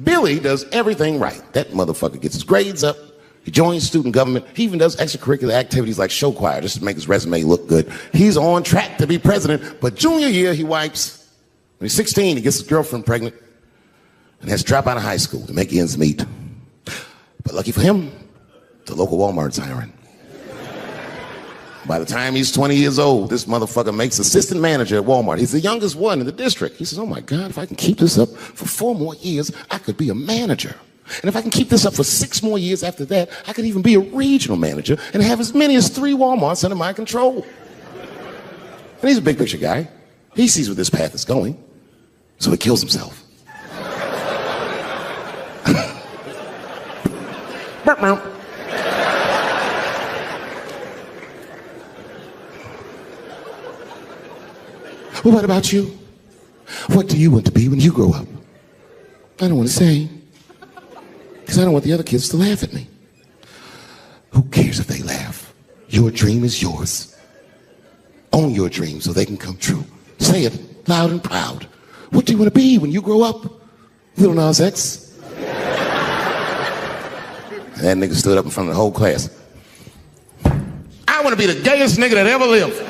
Billy does everything right. That motherfucker gets his grades up. He joins student government. He even does extracurricular activities like show choir just to make his resume look good. He's on track to be president, but junior year he wipes. When he's 16, he gets his girlfriend pregnant and has to drop out of high school to make ends meet. But lucky for him, the local Walmart's hiring. By the time he's 20 years old, this motherfucker makes assistant manager at Walmart. He's the youngest one in the district. He says, oh my God, if I can keep this up for 4 more years, I could be a manager. And if I can keep this up for 6 more years after that, I could even be a regional manager and have as many as 3 Walmarts under my control. And he's a big picture guy. He sees where this path is going, so he kills himself. Well, what about you? What do you want to be when you grow up? I don't want to say, because I don't want the other kids to laugh at me. Who cares if they laugh? Your dream is yours. Own your dream so they can come true. Say it loud and proud. What do you want to be when you grow up? Lil Nas X. And that nigga stood up in front of the whole class. I want to be the gayest nigga that ever lived.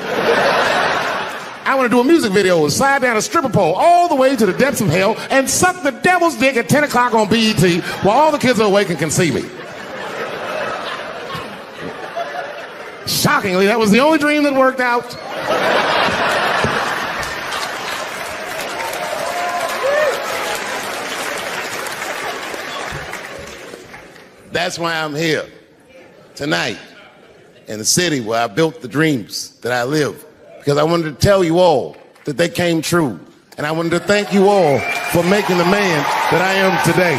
I want to do a music video and slide down a stripper pole all the way to the depths of hell and suck the devil's dick at 10 o'clock on BET while all the kids are awake and can see me. Shockingly, that was the only dream that worked out. That's why I'm here tonight in the city where I built the dreams that I live. Because I wanted to tell you all that they came true. And I wanted to thank you all for making the man that I am today.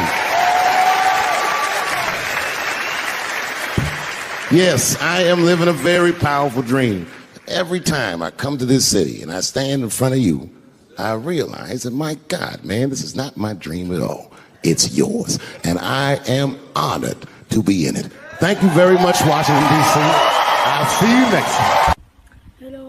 Yes, I am living a very powerful dream. Every time I come to this city and I stand in front of you, I realize that, my God, man, this is not my dream at all. It's yours. And I am honored to be in it. Thank you very much, Washington, D.C. I'll see you next time.